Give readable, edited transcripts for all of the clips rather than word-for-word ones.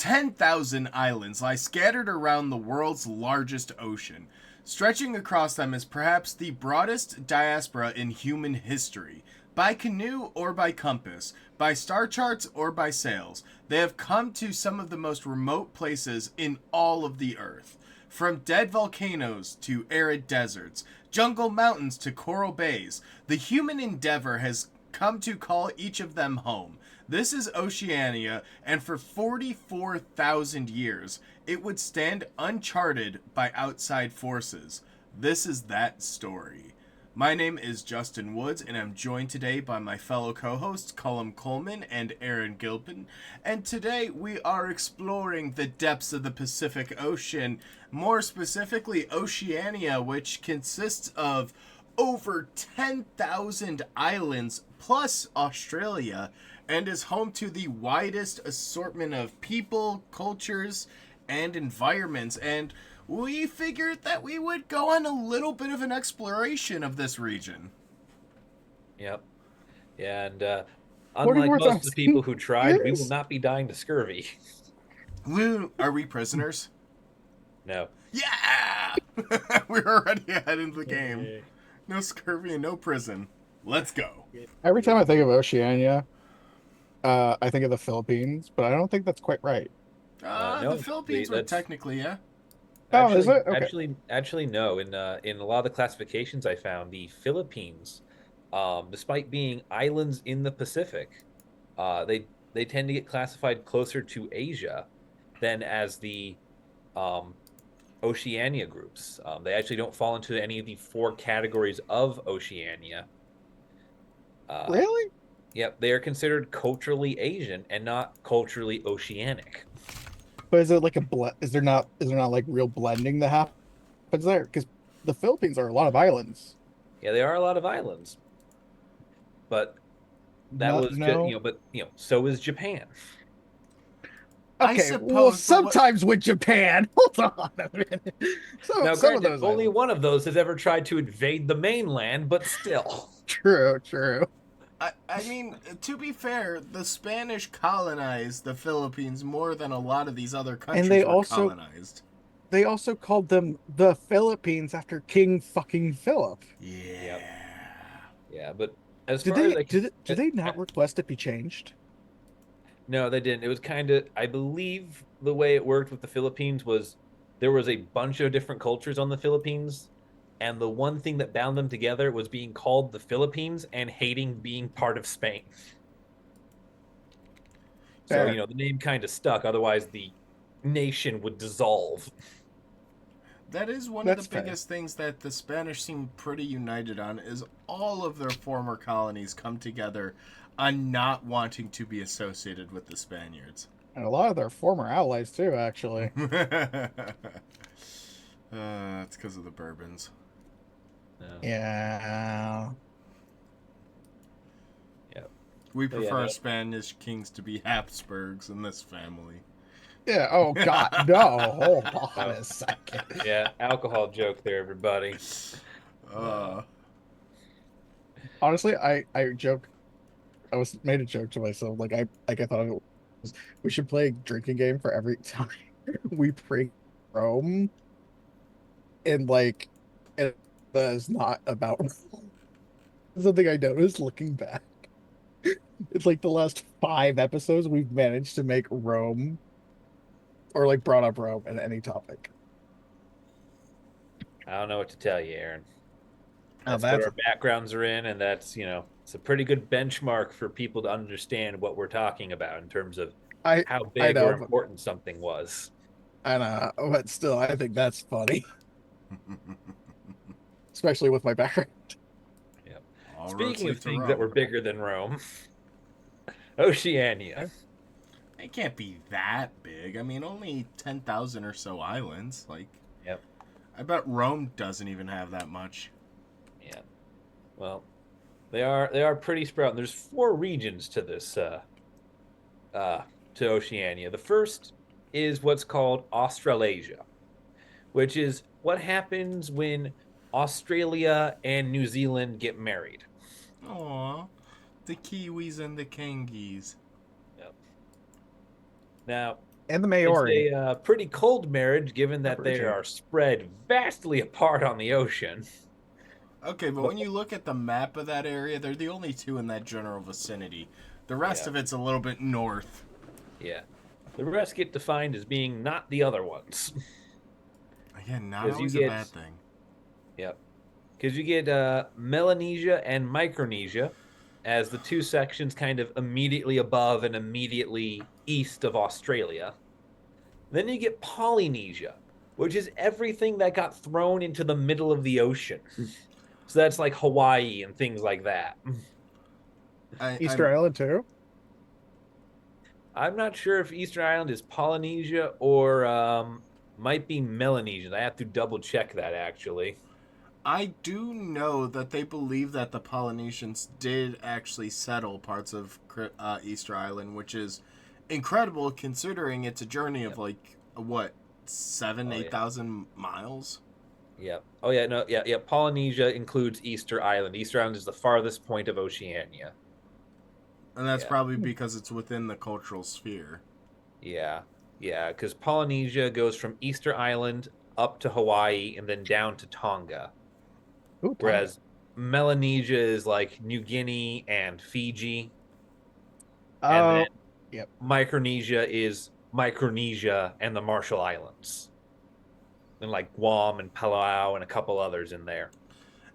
10,000 islands lie scattered around the world's largest ocean. Stretching across them is perhaps the broadest diaspora in human history. By canoe or by compass, by star charts or by sails, they have come to some of the most remote places in all of the earth. From dead volcanoes to arid deserts, jungle mountains to coral bays, the human endeavor has come to call each of them home. This is Oceania, and for 44,000 years, it would stand uncharted by outside forces. This is that story. My name is Justin Woods, and I'm joined today by my fellow co-hosts Colum Coleman and Aaron Gilpin. And today we are exploring the depths of the Pacific Ocean, more specifically Oceania, which consists of over 10,000 islands plus Australia, and is home to the widest assortment of people, cultures, and environments. And we figured that we would go on a little bit of an exploration of this region. Yep. And unlike most of the 44,000 people who tried, we will years? not be dying to scurvy. Are we prisoners? No. Yeah! We're already ahead in the game. No scurvy and no prison. Let's go. Every time I think of Oceania, I think of the Philippines, but I don't think that's quite right. No, The Philippines were that's technically, yeah. Oh, actually, is it? Okay. actually, no. In a lot of the classifications I found, the Philippines, despite being islands in the Pacific, they tend to get classified closer to Asia than as the Oceania groups. They actually don't fall into any of the four categories of Oceania. Really? Yep, they are considered culturally Asian and not culturally oceanic. But is it like a blend? Is there not like real blending that happens there? Because the Philippines are a lot of islands. Yeah, they are a lot of islands, but that Not was just no. so is Japan. I Okay, well, suppose, but what, sometimes with Japan. Hold on a minute. So Now, some of granted, those only islands. one of those has ever tried to invade the mainland, but still. True, true. I mean, to be fair, the Spanish colonized the Philippines more than a lot of these other And countries were colonized. they also called them the Philippines after King fucking Philip. Yeah. Yep. Yeah, but as Did far as they I can, did they not request it be changed? no, they didn't. It was kind of, I believe, the way it worked with the Philippines was there was a bunch of different cultures on the Philippines, and the one thing that bound them together was being called the Philippines and hating being part of Spain. So, Fair. the name kind of stuck. Otherwise, the nation would dissolve. That is one of the That's fair. biggest things that the Spanish seem pretty united on is all of their former colonies come together on not wanting to be associated with the Spaniards. And a lot of their former allies too, actually. It's because of the Bourbons. No. Yeah. Yep. We But yeah, prefer no. Spanish kings to be Habsburgs in this family. Yeah. Oh God. No. Hold on a second. Yeah, alcohol joke there, everybody. Honestly, I joke. I was made a joke to myself. I thought it was, we should play a drinking game for every time we break Rome, and it is not about something I noticed looking back. It's like the last 5 episodes we've managed to make Rome or like brought up Rome in any topic. I don't know what to tell you, Aaron. Oh, That's what that's our backgrounds are in, and that's, it's a pretty good benchmark for people to understand what we're talking about in terms of I how I big or know, but important something was. I know, but still, I think that's funny, especially with my background. Yeah. All roads Speaking lead of to things that were Rome. bigger than Rome, Oceania. It can't be that big. I mean, only 10,000 or so islands. Yep. I bet Rome doesn't even have that much. Yeah. Well, they are pretty spread out. There's 4 regions to this to Oceania. The first is what's called Australasia, which is what happens when Australia and New Zealand get married. Aw, the Kiwis and the Kangies. Yep. Now, And the It's Maori. a pretty cold marriage, given that they Aborigine. are spread vastly apart on the ocean. Okay, but But when you look at the map of that area, they're the only two in that general vicinity. The rest yeah, of it's a little bit north. yeah. The rest get defined as being not the other ones. Again, not Because you always a get, bad thing. yep. Because you get Melanesia and Micronesia as the two sections kind of immediately above and immediately east of Australia. Then you get Polynesia, which is everything that got thrown into the middle of the ocean. So that's like Hawaii and things like that. Easter I'm Island too. I'm not sure if Easter Island is Polynesia or might be Melanesian. I have to double check that actually. I do know that they believe that the Polynesians did actually settle parts of Easter Island, which is incredible considering it's a journey of Yep. like what seven, Oh eight yeah. thousand miles. Yeah. Oh yeah. No. Yeah. Yeah. Polynesia includes Easter Island. Easter Island is the farthest point of Oceania. And that's Yeah. probably because it's within the cultural sphere. Yeah. Yeah. Because Polynesia goes from Easter Island up to Hawaii and then down to Tonga, Ooh, Tonga. whereas Melanesia is like New Guinea and Fiji, and then Oh, yep. Micronesia is Micronesia and the Marshall Islands, and like Guam and Palau and a couple others in there.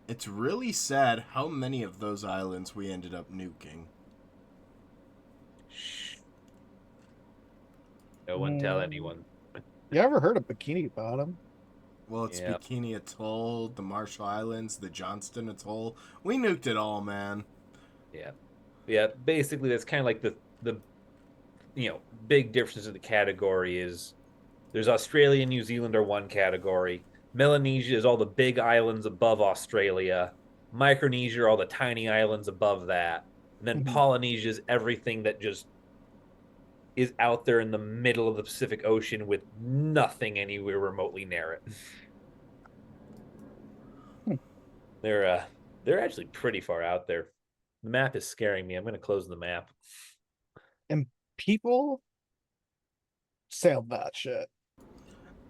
It's really sad how many of those islands we ended up nuking. Shh. No one tell Mm, anyone. you ever heard of Bikini Bottom? Well, it's Yeah. Bikini Atoll, the Marshall Islands, the Johnston Atoll. We nuked it all, man. Yeah. Yeah. Basically, that's kind of like the big difference in the category is there's Australia and New Zealand are one category. Melanesia is all the big islands above Australia. Micronesia are all the tiny islands above that. And then Mhm. Polynesia is everything that just is out there in the middle of the Pacific Ocean with nothing anywhere remotely near it. Hmm. They're actually pretty far out there. The map is scaring me. I'm going to close the map. And people sailed that shit.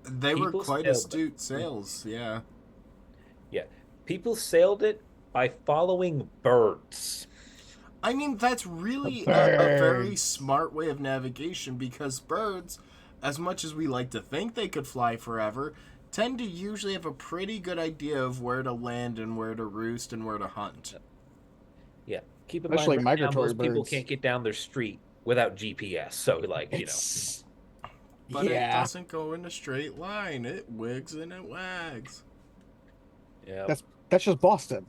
They were People quite sailed it. astute sails, yeah. Yeah. People sailed it by following birds. I mean, that's really a very Birds. smart way of navigation because birds, as much as we like to think they could fly forever, tend to usually have a pretty good idea of where to land and where to roost and where to hunt. Yeah. Keep in mind Especially right now migratory most people birds. can't get down their street without GPS. So It's But it yeah. doesn't go in a straight line, it wigs and it wags. Yeah. That's just Boston.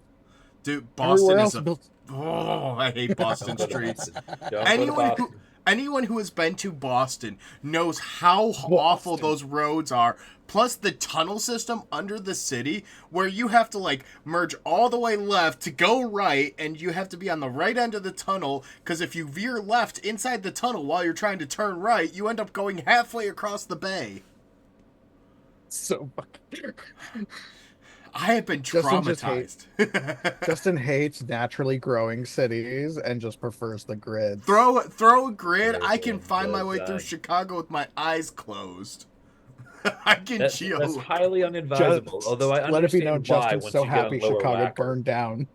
Dude, Everywhere Boston is else a. built. Oh, I hate Don't Boston go to streets. Boston. Don't go to Anyone who Boston. anyone who has been to Boston knows how awful Boston. those roads are. Plus the tunnel system under the city where you have to like merge all the way left to go right and you have to be on the right end of the tunnel cuz if you veer left inside the tunnel while you're trying to turn right, you end up going halfway across the bay. So fucking. I have been Justin just hate. traumatized. Justin hates naturally growing cities and just prefers the grids. Throw a grid. I can Yeah, find my does, way through Chicago with my eyes closed. I can that's geo. highly unadvisable. Although Just I let it be known understand why Justin's once so you get happy on lower Chicago Wacker. burned down.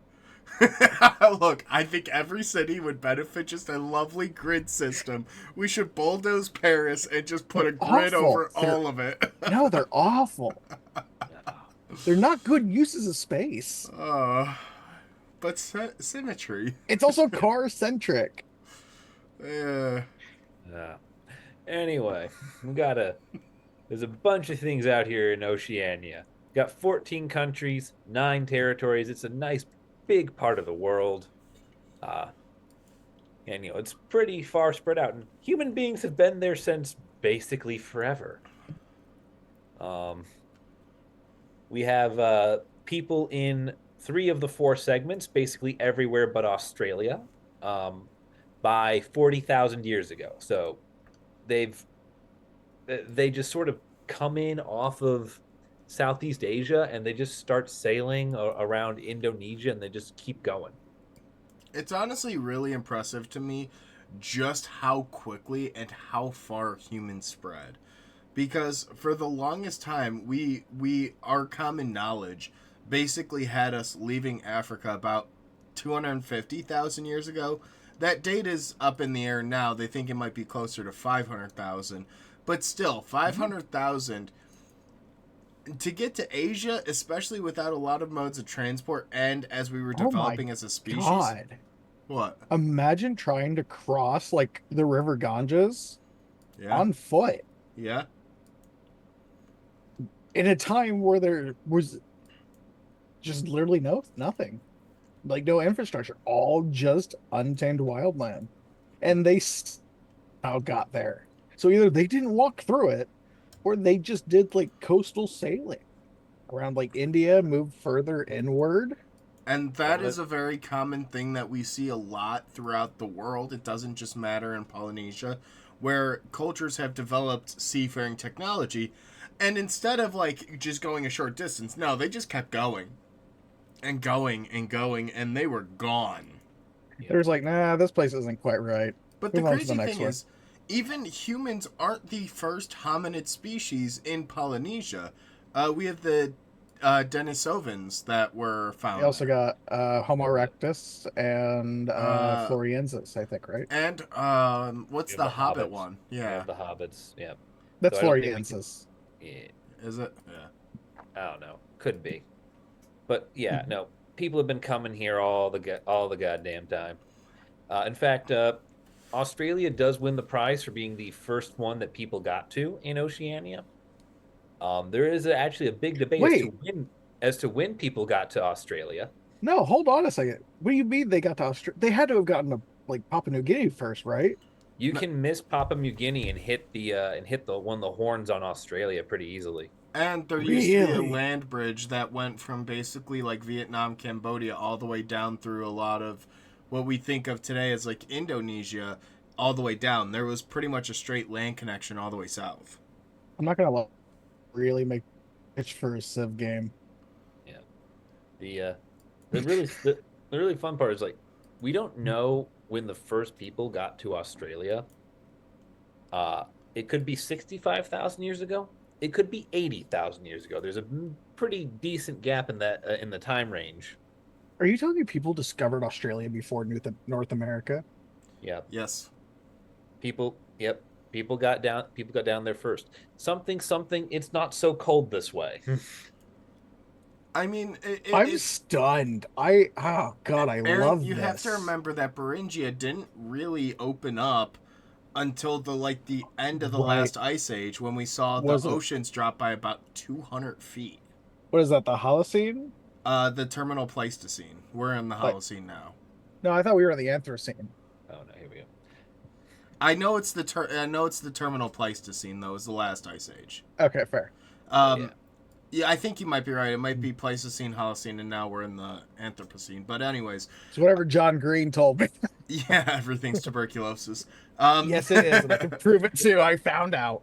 Look, I think every city would benefit just a lovely grid system. We should bulldoze Paris and just put They're a grid awful. over all of it. No, they're awful. Oh, They're not good uses of space. uh, but symmetry. It's also car centric. Yeah. yeah. Anyway, we got a there's a bunch of things out here in Oceania. Got 14 countries, 9 territories. It's a nice big part of the world. Uh, and it's pretty far spread out. And human beings have been there since basically forever. Um, we have people in 3 of the 4 segments, basically everywhere but Australia, by 40,000 years ago. So they've they just sort of come in off of Southeast Asia and they just start sailing around Indonesia and they just keep going. It's honestly really impressive to me just how quickly and how far humans spread. Because for the longest time, our common knowledge basically had us leaving Africa about 250,000 years ago. That date is up in the air now. They think it might be closer to 500,000. But still, 500,000 to get to Asia, especially without a lot of modes of transport and as we were Oh my developing as a species. God. What? Imagine trying to cross like the River Ganges Yeah. on foot Yeah. in a time where there was just literally nothing. Like no infrastructure, all just untamed wildland. And they somehow got there. So either they didn't walk through it or they just did like coastal sailing around like India, moved further inward. And that is a very common thing that we see a lot throughout the world. It doesn't just matter in Polynesia, where cultures have developed seafaring technology. And instead of like just going a short distance, no, they just kept going and going and going, and they were gone. There's like, nah, this place isn't quite right. But the Move on to the crazy next thing one. is, even humans aren't the first hominid species in Polynesia. We have the Denisovans that were found. We also there. got Homo erectus and Uh, Floriensis, I think, right? and what's We the have Hobbit hobbits. one? We Yeah, have the hobbits. Yeah. That's So I don't think we can. Floriensis. Yeah, is it? Yeah. I don't know. Could be. But yeah, no. People have been coming here all the goddamn time. In fact, Australia does win the prize for being the first one that people got to in Oceania. There is actually a big debate Wait, as to when people got to Australia. no, hold on a second. What do you mean they got to Australia? They had to have gotten to like Papua New Guinea first, right? You No, can miss Papua New Guinea and hit the one of the horns on Australia pretty easily. and there used to be a Really? land bridge that went from basically like Vietnam, Cambodia, all the way down through a lot of what we think of today as like Indonesia, all the way down. There was pretty much a straight land connection all the way south. I'm not gonna really make pitch for a Civ game. Yeah. The the really fun part is like we don't know when the first people got to Australia. It could be 65,000 years ago. It could be 80,000 years ago. There's a pretty decent gap in that in the time range. Are you telling me people discovered Australia before North America? Yeah. Yes. Yep. People got down there first. Something, it's not so cold this way. I mean, I'm stunned. Oh God, I Aaron, love you have to this. remember that Beringia didn't really open up until the end of the Right. last ice age when we saw the Was it oceans drop by about 200 feet. what is that, the Holocene? The terminal Pleistocene. We're in the Like Holocene now. no, I thought we were in the Anthropocene. Oh no, here we go. I know it's the terminal Pleistocene though. Is the last ice age. Okay, fair. Um, yeah, I think you might be right. It might be Pleistocene, Holocene, and now we're in the Anthropocene. But anyways, It's whatever John Green told me. yeah, everything's tuberculosis. Yes, it is, and I can prove it too. I found out.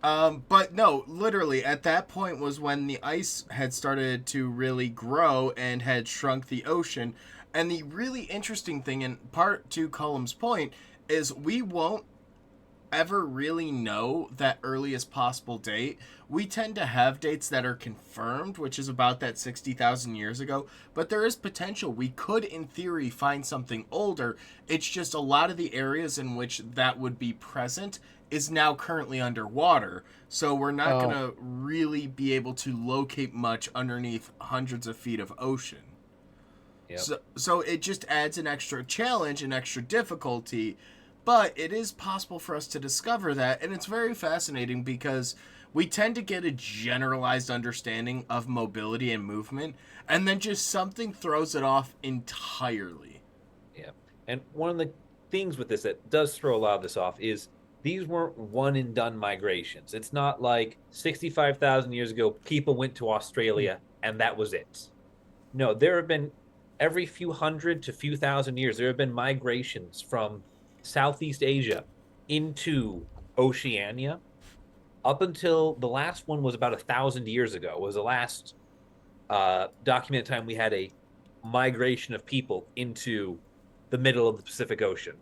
But no, literally, at that point was when the ice had started to really grow and had shrunk the ocean. And the really interesting thing, and part to Colum's point, is we won't ever really know that earliest possible date. We tend to have dates that are confirmed, which is about that 60,000 years ago, but there is potential. We could, in theory, find something older. It's just a lot of the areas in which that would be present is now currently underwater. So we're not going to really be able to locate much underneath hundreds of feet of ocean. Yep. So it just adds an extra challenge, an extra difficulty, but it is possible for us to discover that, and it's very fascinating because we tend to get a generalized understanding of mobility and movement, and then just something throws it off entirely. Yeah. And one of the things with this that does throw a lot of this off is these weren't one and done migrations. It's not like 65,000 years ago, people went to Australia and that was it. No, there have been every few hundred to few thousand years, there have been migrations from Southeast Asia into Oceania up until the last one was about 1,000 years ago, was the last documented time we had a migration of people into the middle of the Pacific Ocean.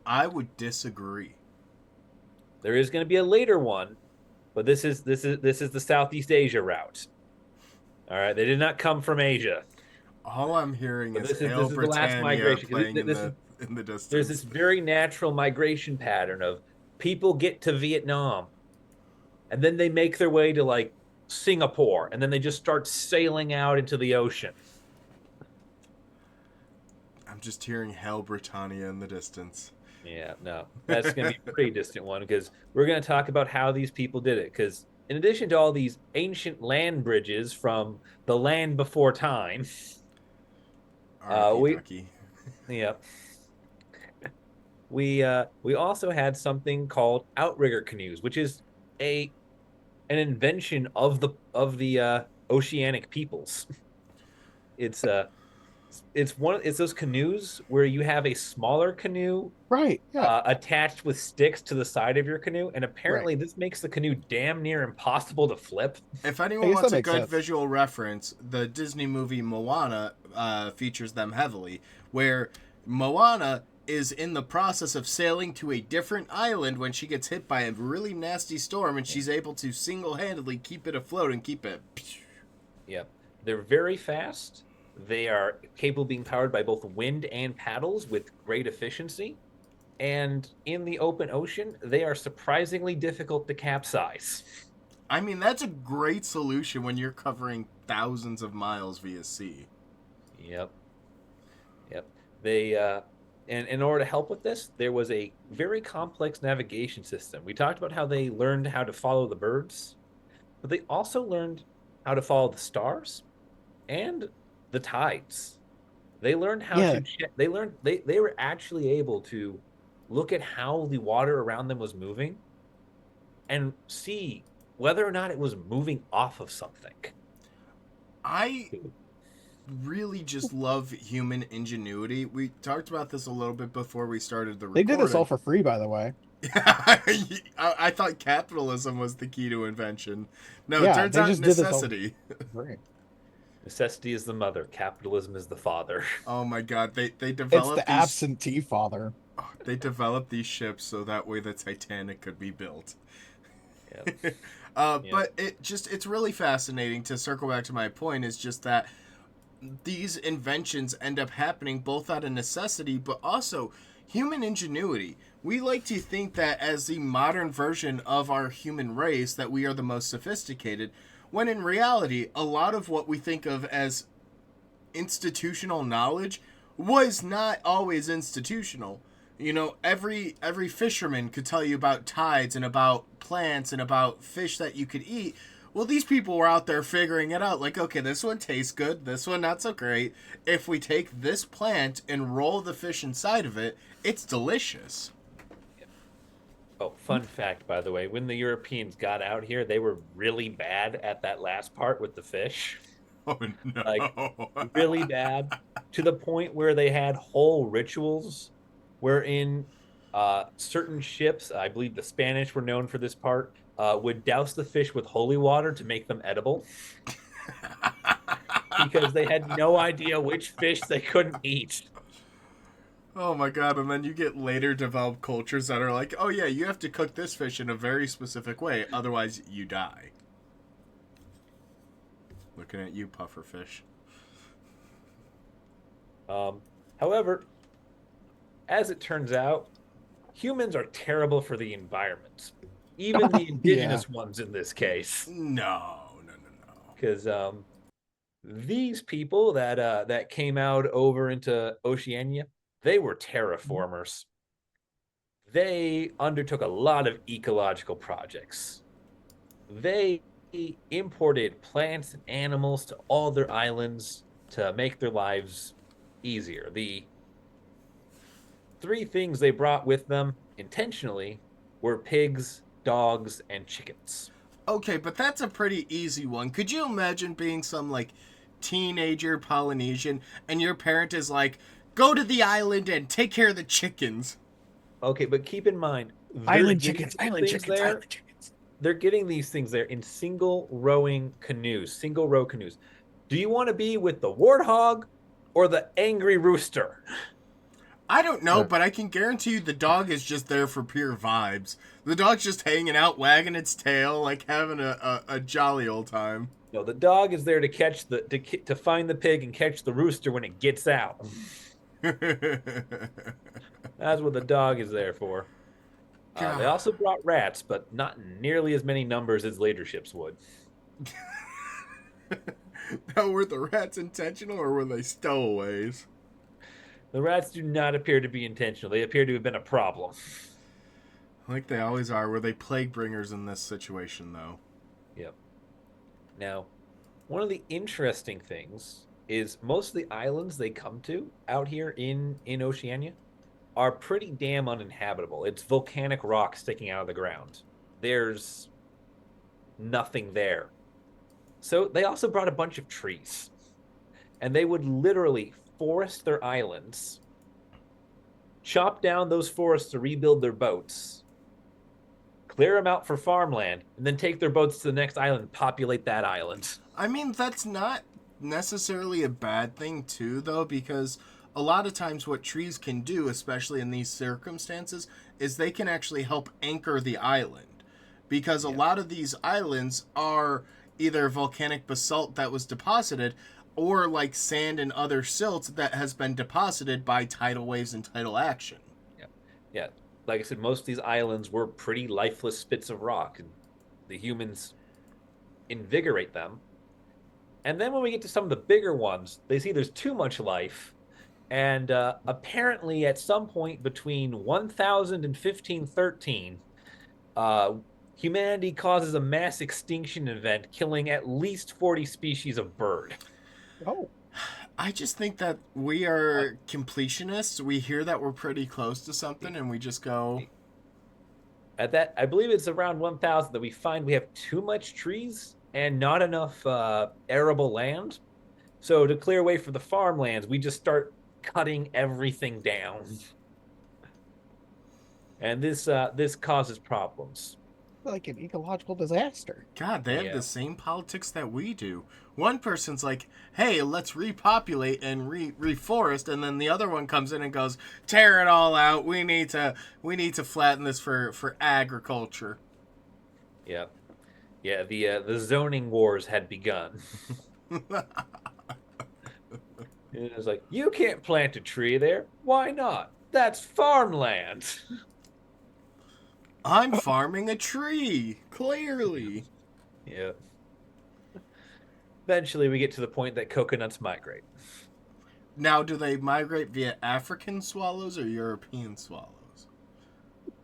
I would disagree. There is going to be a later one, but this is the Southeast Asia route. All right, they did not come from Asia. All I'm hearing But is this Hail is the last Britannia migration. playing in This is the there's this distance. very natural migration pattern of people get to Vietnam and then they make their way to like Singapore and then they just start sailing out into the ocean. I'm just hearing Hail Britannia in the distance. Yeah, no, that's going to be a pretty distant one because we're going to talk about how these people did it. Because in addition to all these ancient land bridges from the land before time, R.I.P. we Ducky. yeah we also had something called outrigger canoes, which is a an invention of the oceanic peoples. It's it's those canoes where you have a smaller canoe Right. Yeah. attached with sticks to the side of your canoe, and Right. apparently this makes the canoe damn near impossible to flip. If I anyone guess that wants a makes good sense. visual reference, the Disney movie Moana features them heavily, where Moana is in the process of sailing to a different island when she gets hit by a really nasty storm, and she's able to single-handedly keep it afloat and keep it. Yep, they're very fast. They are capable of being powered by both wind and paddles with great efficiency. And in the open ocean, they are surprisingly difficult to capsize. I mean, that's a great solution when you're covering thousands of miles via sea. Yep. Yep. They and in order to help with this, there was a very complex navigation system. We talked about how they learned how to follow the birds, but they also learned how to follow the stars and the tides. They learned how Yeah. to check, they learned they were actually able to look at how the water around them was moving and see whether or not it was moving off of something. I really just love human ingenuity. We talked about this a little bit before we started the They did this all recording. for free, by the way. I thought capitalism was the key to invention. No, it Yeah, turns they out just did this all necessity. for free. Necessity is the mother, capitalism is the father. Oh my god, they It's developed the absentee father. they developed these ships so that way the Titanic could be built. Yep. Yep. But it's really fascinating to circle back to my point is just that these inventions end up happening both out of necessity but also human ingenuity. We like to think that as the modern version of our human race that we are the most sophisticated, when in reality a lot of what we think of as institutional knowledge was not always institutional. You know, every fisherman could tell you about tides and about plants and about fish that you could eat. Well, these people were out there figuring it out. Like, okay, this one tastes good, this one not so great. If we take this plant and roll the fish inside of it, it's delicious. Oh, fun fact, by the way, when the Europeans got out here, they were really bad at that last part with the fish. Oh no! Like, really bad to the point where they had whole rituals wherein certain ships, I believe the Spanish were known for this part, would douse the fish with holy water to make them edible because they had no idea which fish they couldn't eat. Oh my god, and then you get later developed cultures that are like, oh yeah, you have to cook this fish in a very specific way, otherwise you die. Looking at you, pufferfish. However, as it turns out, humans are terrible for the environment, even the indigenous ones in this case. No. Because these people that came out over into Oceania, they were terraformers. They undertook a lot of ecological projects. They imported plants and animals to all their islands to make their lives easier. The three things they brought with them intentionally were pigs, dogs, and chickens. Okay, but that's a pretty easy one. Could you imagine being some, like, teenager Polynesian and your parent is like, go to the island and take care of the chickens? Okay, but keep in mind, Island chickens. They're getting these things there in single row canoes. Do you want to be with the warthog or the angry rooster? I don't know, Yeah. but I can guarantee you the dog is just there for pure vibes. The dog's just hanging out, wagging its tail, like having a jolly old time. No, the dog is there to catch to find the pig and catch the rooster when it gets out. That's what the dog is there for. They God. also brought rats, but not nearly as many numbers as later ships would. Now, were the rats intentional or were they stowaways? The rats do not appear to be intentional. They appear to have been a problem. Like they always are. Were they plague bringers in this situation, though? Yep. Now, one of the interesting things is most of the islands they come to out here in Oceania are pretty damn uninhabitable. It's volcanic rock sticking out of the ground. There's nothing there. So they also brought a bunch of trees. And they would literally forest their islands, chop down those forests to rebuild their boats, clear them out for farmland, and then take their boats to the next island and populate that island. I mean, that's not necessarily a bad thing, too, though, because a lot of times what trees can do, especially in these circumstances, is they can actually help anchor the island. Because a lot of these islands are either volcanic basalt that was deposited or like sand and other silt that has been deposited by tidal waves and tidal action. Yeah. Like I said, most of these islands were pretty lifeless spits of rock, and the humans invigorate them. And then when we get to some of the bigger ones, they see there's too much life. And apparently, at some point between 1000 and 1513, humanity causes a mass extinction event, killing at least 40 species of bird. Oh, I just think that we are completionists. We hear that we're pretty close to something and we just go. At that, I believe it's around 1000 that we find we have too much trees and not enough arable land. So to clear away for the farmlands, we just start cutting everything down. And this causes problems. like an ecological disaster. God, they have Yeah. the same politics that we do. One person's like, hey, let's repopulate and reforest, and then the other one comes in and goes, tear it all out. We need to flatten this for agriculture. Yeah. Yeah, the zoning wars had begun. It was like, you can't plant a tree there. Why not? That's farmland. I'm farming a tree, clearly. Yeah. Eventually, we get to the point that coconuts migrate. Now, do they migrate via African swallows or European swallows?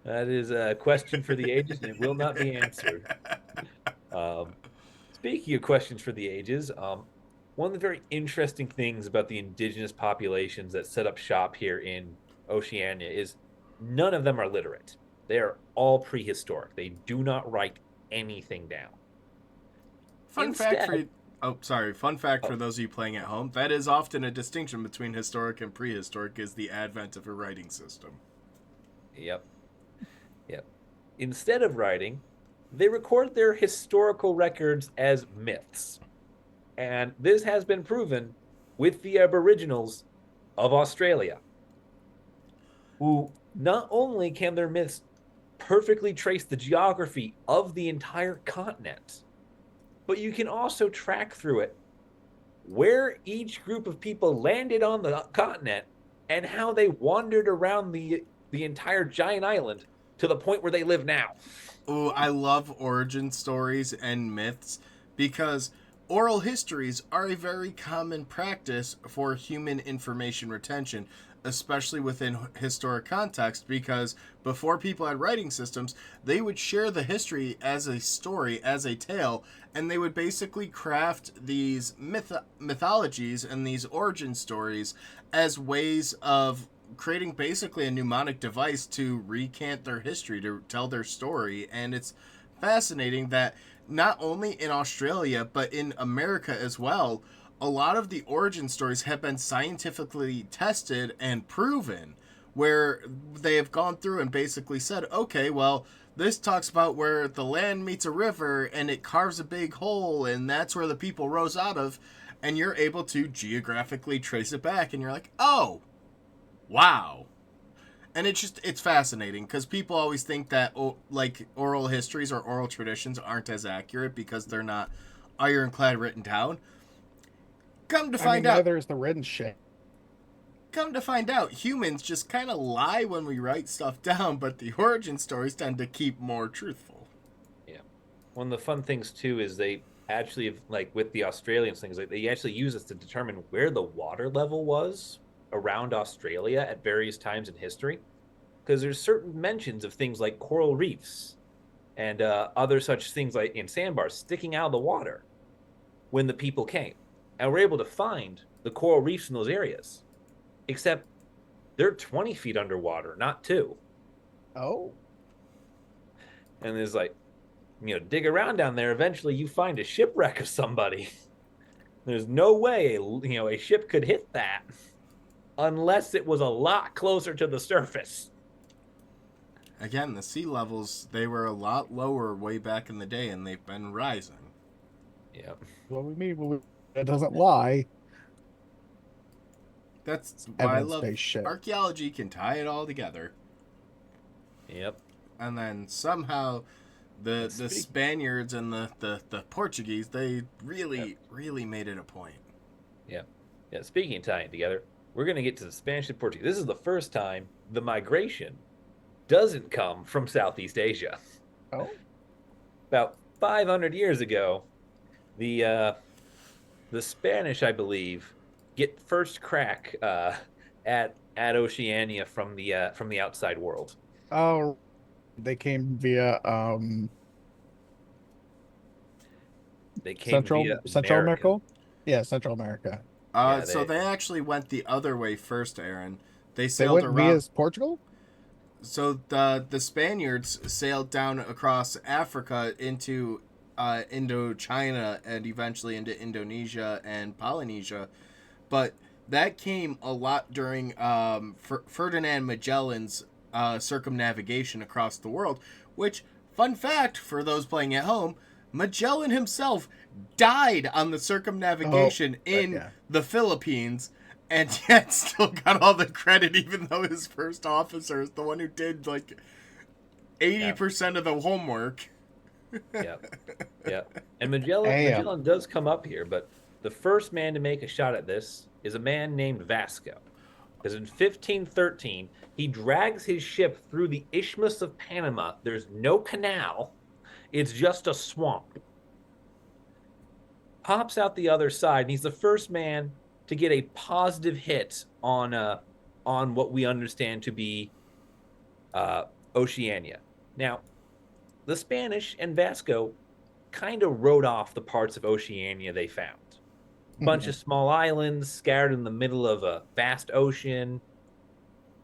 That is a question for the ages, and it will not be answered. Speaking of questions for the ages, one of the very interesting things about the indigenous populations that set up shop here in Oceania is none of them are literate. They are all prehistoric. They do not write anything down. Fun fact for those of you playing at home, that is often a distinction between historic and prehistoric is the advent of a writing system. Yep. Instead of writing, they record their historical records as myths. And this has been proven with the Aboriginals of Australia, who not only can their myths perfectly trace the geography of the entire continent, but you can also track through it where each group of people landed on the continent and how they wandered around the entire giant island to the point where they live now. Oh, I love origin stories and myths because oral histories are a very common practice for human information retention, especially within historic context, because before people had writing systems, they would share the history as a story, as a tale, and they would basically craft these mythologies and these origin stories as ways of creating basically a mnemonic device to recant their history, to tell their story. And it's fascinating that not only in Australia, but in America as well, a lot of the origin stories have been scientifically tested and proven, where they have gone through and basically said, okay, well, this talks about where the land meets a river and it carves a big hole and that's where the people rose out of, and you're able to geographically trace it back and you're like, oh, wow, And it's fascinating because people always think that like oral histories or oral traditions aren't as accurate because they're not ironclad written down. Come to I mean, find out, neither is the written shit. humans just kind of lie when we write stuff down, but the origin stories tend to keep more truthful. Yeah. One of the fun things too is they actually, like with the Australians things, like they actually use this to determine where the water level was around Australia at various times in history, because there's certain mentions of things like coral reefs and other such things like in sandbars sticking out of the water when the people came, and we're able to find the coral reefs in those areas, except they're 20 feet underwater, not two. Oh, And there's like, dig around down there. Eventually, you find a shipwreck of somebody. There's no way a ship could hit that unless it was a lot closer to the surface. Again, the sea levels, they were a lot lower way back in the day, and they've been rising. Yeah. what we mean when it doesn't lie. That's why I love Evidence-based shit. archaeology, can tie it all together. Yep. And then somehow the Spaniards and the Portuguese, they really made it a point. Yeah. Yeah. Speaking of tying together, we're going to get to the Spanish and Portuguese. This is the first time the migration doesn't come from Southeast Asia. Oh, About 500 years ago, the Spanish, I believe, get first crack at Oceania from the outside world. oh, they came via They came via Central America. America. Yeah, Central America. Yeah, So they actually went the other way first, Aaron. They They sailed went via around. Portugal. So the Spaniards sailed down across Africa into Indochina and eventually into Indonesia and Polynesia, but that came a lot during Ferdinand Magellan's circumnavigation across the world. Which, fun fact for those playing at home, Magellan himself died on the Oh, circumnavigation in yeah. the Philippines, and yet still got all the credit, even though his first officer is the one who did like 80% of the homework. yeah, yeah. And Magellan Damn. Magellan does come up here, but the first man to make a shot at this is a man named Vasco. Because in 1513, he drags his ship through the Isthmus of Panama. There's no canal, it's just a swamp. Pops out the other side, and he's the first man to get a positive hit on what we understand to be Oceania. Now, the Spanish and Vasco kind of wrote off the parts of Oceania they found. A bunch of small islands scattered in the middle of a vast ocean,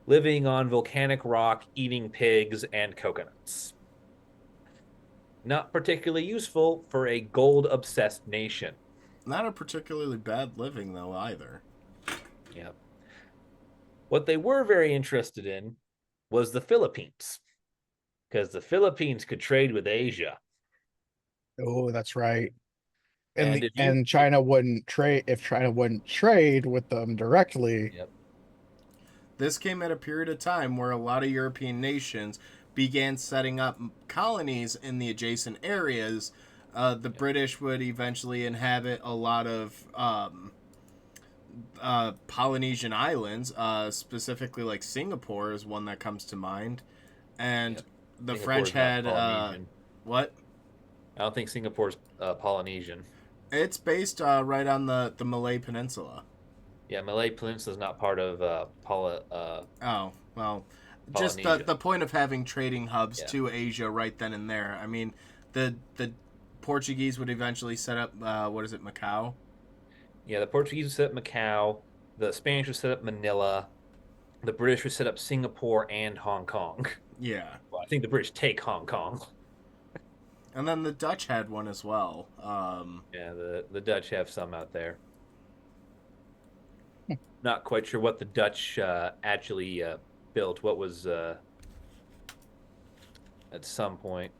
living on volcanic rock, eating pigs and coconuts. Not particularly useful for a gold obsessed nation. Not a particularly bad living, though, either. Yeah. What they were very interested in was the Philippines, because the Philippines could trade with Asia. Oh, that's right. And if you, And China wouldn't trade if China wouldn't trade with them directly. yep, This came at a period of time where a lot of European nations began setting up colonies in the adjacent areas. The British would eventually inhabit a lot of Polynesian islands, specifically like Singapore is one that comes to mind. And yep. the Singapore French is not had Polynesian. what? I don't think Singapore's Polynesian. It's based right on the Malay Peninsula. Yeah, Malay Peninsula is not part of Oh, well, just Polynesia. the point of having trading hubs Yeah. to Asia right then and there. I mean, the Portuguese would eventually set up what is it, Macau? Yeah, the Portuguese would set up Macau. The Spanish would set up Manila. The British would set up Singapore and Hong Kong. Yeah. Well, I think the British take Hong Kong. And then the Dutch had one as well. Yeah, the Dutch have some out there. Not quite sure what the Dutch actually built. What was at some point?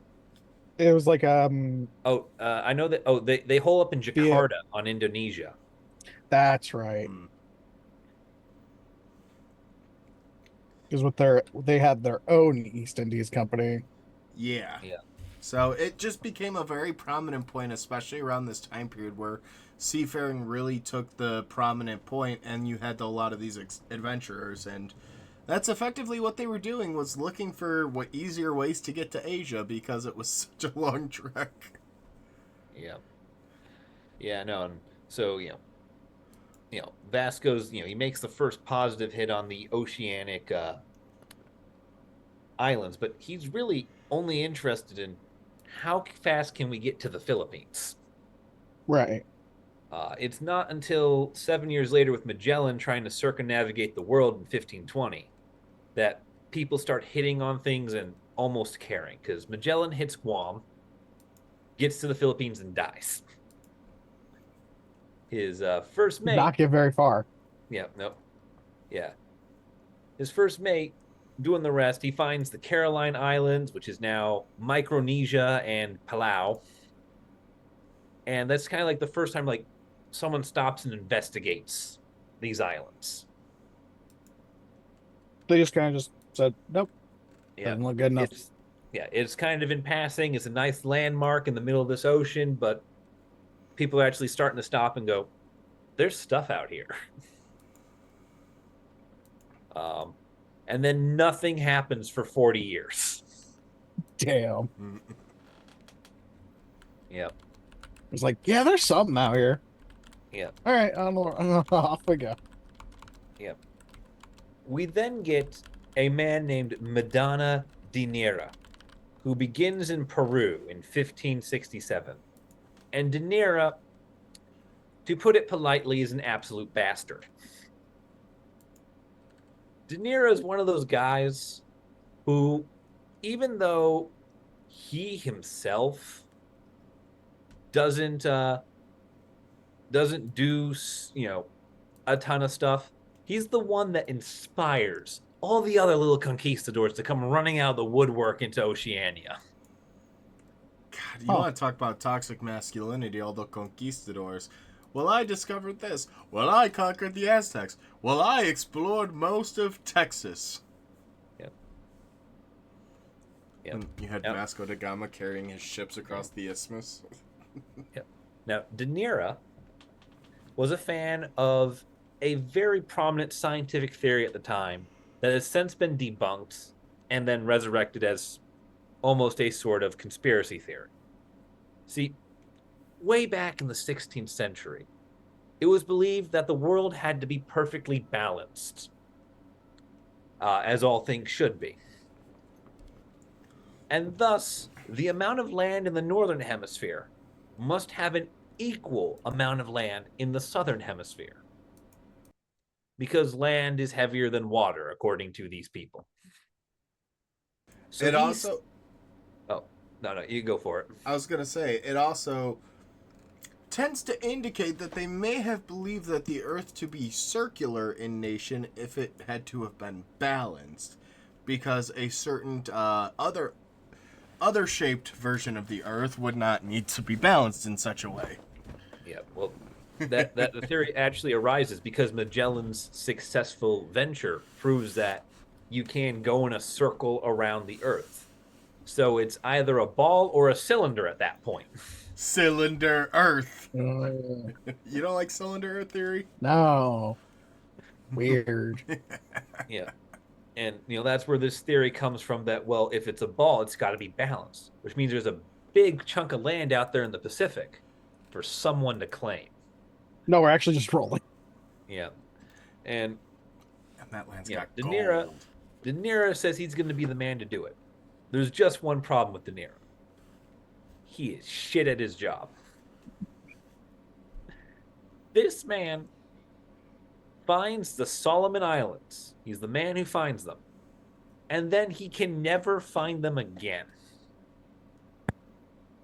It was like Oh, I know that. Oh, they hole up in via Jakarta on Indonesia. that's right. hmm. Because they had their own East Indies company. Yeah. Yeah. So it just became a very prominent point, especially around this time period where seafaring really took the prominent point, and you had a lot of these adventurers, and that's effectively what they were doing, was looking for what easier ways to get to Asia because it was such a long trek. Yeah. Yeah, no, and so, Vasco's, he makes the first positive hit on the oceanic islands, but he's really only interested in how fast can we get to the Philippines. Right. It's not until 7 years later, with Magellan trying to circumnavigate the world in 1520, that people start hitting on things and almost caring, because Magellan hits Guam, gets to the Philippines, and dies. His first Did not mate, get very far. yeah, no, yeah, his first mate doing the rest. He finds the Caroline Islands, which is now Micronesia and Palau, and that's kind of like the first time like someone stops and investigates these islands. They just kind of just said, nope, Yeah, doesn't look good enough. it's kind of in passing. It's a nice landmark in the middle of this ocean, but people are actually starting to stop and go, "There's stuff out here." Um, and then nothing happens for 40 years. Damn. Yep. It's like, yeah, there's something out here. Yep. All right, off we go. Yep. We then get a man named Madonna de Nera, who begins in Peru in 1567. And de Nera, to put it politely, is an absolute bastard. De Niro is one of those guys who, even though he himself doesn't doesn't do a ton of stuff, he's the one that inspires all the other little conquistadors to come running out of the woodwork into Oceania. God, you want to talk about toxic masculinity, all the conquistadors. Well, I discovered this. Well, I conquered the Aztecs. Well, I explored most of Texas. Yep. And you had Vasco da Gama carrying his ships across the isthmus. Yep. Now, De Niro was a fan of a very prominent scientific theory at the time that has since been debunked and then resurrected as almost a sort of conspiracy theory. See, way back in the 16th century, it was believed that the world had to be perfectly balanced, as all things should be. And thus, the amount of land in the northern hemisphere must have an equal amount of land in the southern hemisphere. Because land is heavier than water, according to these people. So it also... Oh, no, you go for it. I was going to say, it also tends to indicate that they may have believed that the Earth to be circular in nation if it had to have been balanced, because a certain other shaped version of the Earth would not need to be balanced in such a way. Yeah, well, that the theory actually arises because Magellan's successful venture proves that you can go in a circle around the Earth. So it's either a ball or a cylinder at that point. Cylinder Earth. You don't like cylinder Earth theory? No. Weird. Yeah. And, that's where this theory comes from that, well, if it's a ball, it's got to be balanced, which means there's a big chunk of land out there in the Pacific for someone to claim. No, we're actually just rolling. Yeah. And that land's got gold. De Niro says he's going to be the man to do it. There's just one problem with De Niro. He is shit at his job. This man finds the Solomon Islands. He's the man who finds them. And then he can never find them again.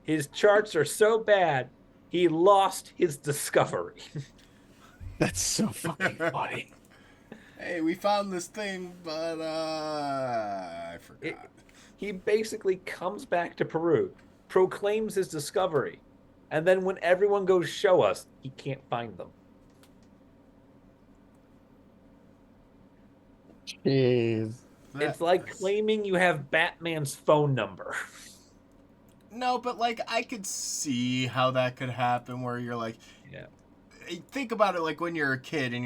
His charts are so bad, he lost his discovery. That's so fucking funny. Hey, we found this thing, but I forgot. He basically comes back to Peru, proclaims his discovery, and then when everyone goes show us, he can't find them. Jeez. It's like claiming you have Batman's phone number. No, but like I could see how that could happen where you're like, Yeah. think about it like when you're a kid and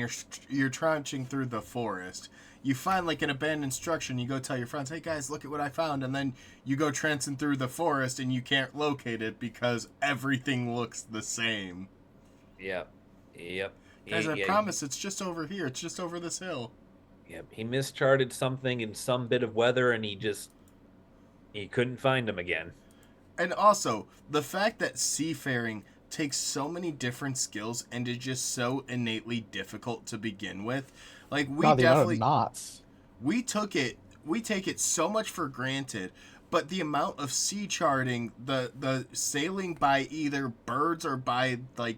you're trudging through the forest. You find like an abandoned structure and you go tell your friends, "Hey guys, look at what I found." And then you go trancing through the forest and you can't locate it because everything looks the same. Yep. Yep. Guys, I Yeah. promise it's just over here. It's just over this hill. Yep. He mischarted something in some bit of weather and he couldn't find him again. And also, the fact that seafaring takes so many different skills and is just so innately difficult to begin with. Like we God, the amount of definitely knots. we take it so much for granted, but the amount of sea charting, the sailing by either birds or by like